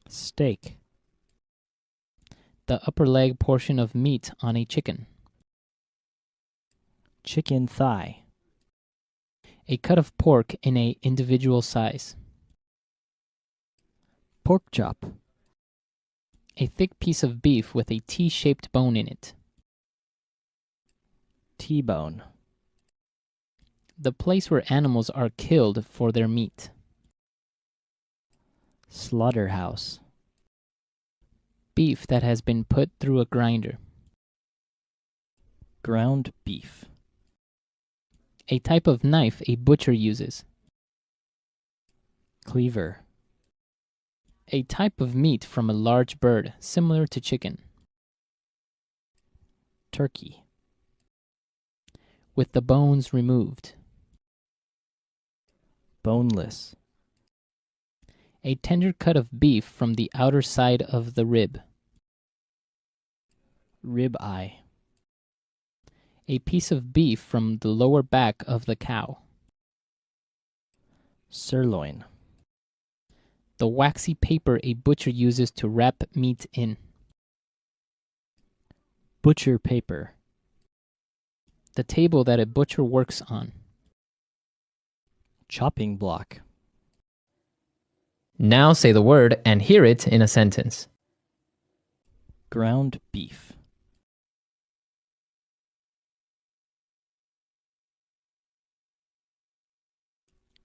Steak. The upper leg portion of meat on a chicken. Chicken thigh. A cut of pork in a individual size. Pork chop. A thick piece of beef with a T-shaped bone in it. T-bone. The place where animals are killed for their meat. Slaughterhouse. Beef that has been put through a grinder. Ground beef. A type of knife a butcher uses. Cleaver. A type of meat from a large bird, similar to chicken. Turkey. With the bones removed. Boneless. A tender cut of beef from the outer side of the rib. Rib eye. A piece of beef from the lower back of the cow. Sirloin. The waxy paper a butcher uses to wrap meat in. Butcher paper. The table that a butcher works on. Chopping block. Now say the word and hear it in a sentence. Ground beef.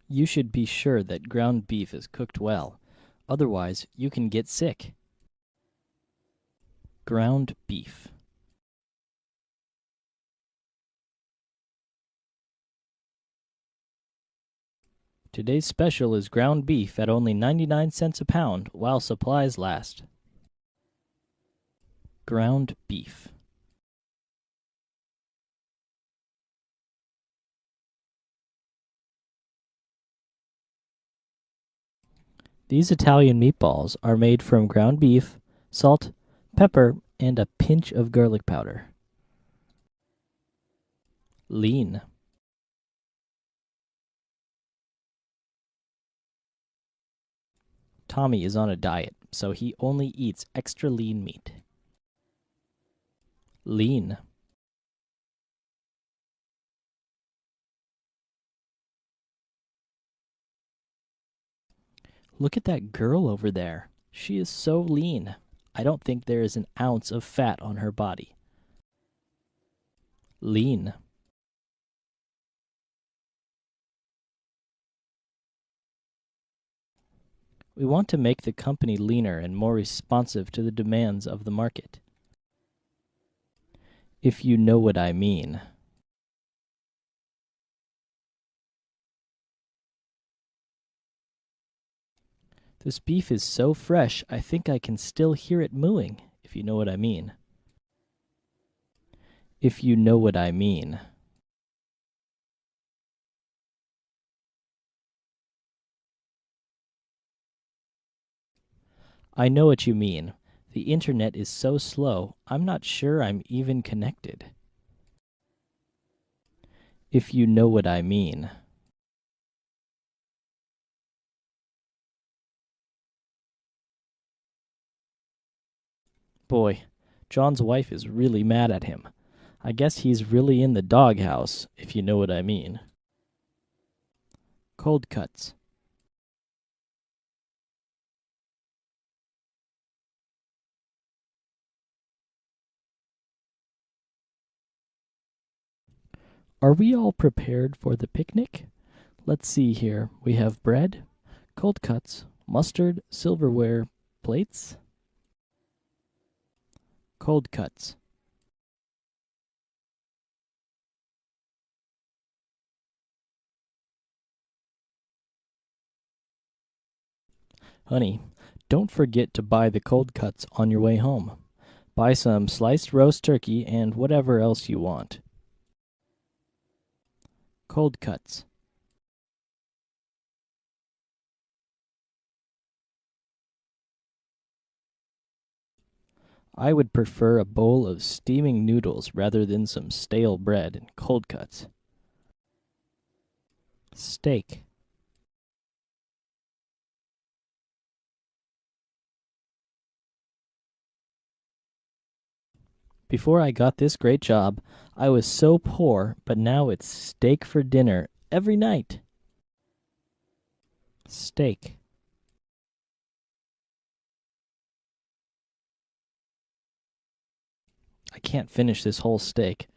You should be sure that ground beef is cooked well. Otherwise, you can get sick. Ground beef. Today's special is ground beef at only 99 cents a pound while supplies last. Ground beef. These Italian meatballs are made from ground beef, salt, pepper, and a pinch of garlic powder. Lean. Tommy is on a diet, so he only eats extra lean meat. Lean. Look at that girl over there. She is so lean. I don't think there is an ounce of fat on her body. Lean. We want to make the company leaner and more responsive to the demands of the market. If you know what I mean. This beef is so fresh, I think I can still hear it mooing, if you know what I mean. If you know what I mean. I know what you mean. The internet is so slow, I'm not sure I'm even connected. If you know what I mean. Boy, John's wife is really mad at him. I guess he's really in the doghouse, if you know what I mean. Cold cuts. Are we all prepared for the picnic? Let's see here. We have bread, cold cuts, mustard, silverware, plates. Cold cuts. Honey, don't forget to buy the cold cuts on your way home. Buy some sliced roast turkey and whatever else you want. Cold cuts. I would prefer a bowl of steaming noodles rather than some stale bread and cold cuts. Steak. Before I got this great job, I was so poor, but now it's steak for dinner every night. Steak. I can't finish this whole steak.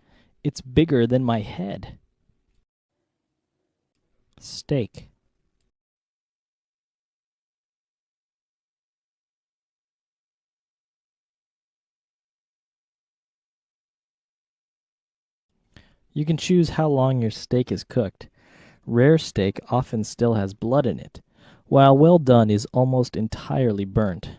It's bigger than my head. Steak. You can choose how long your steak is cooked. Rare steak often still has blood in it, while well done is almost entirely burnt.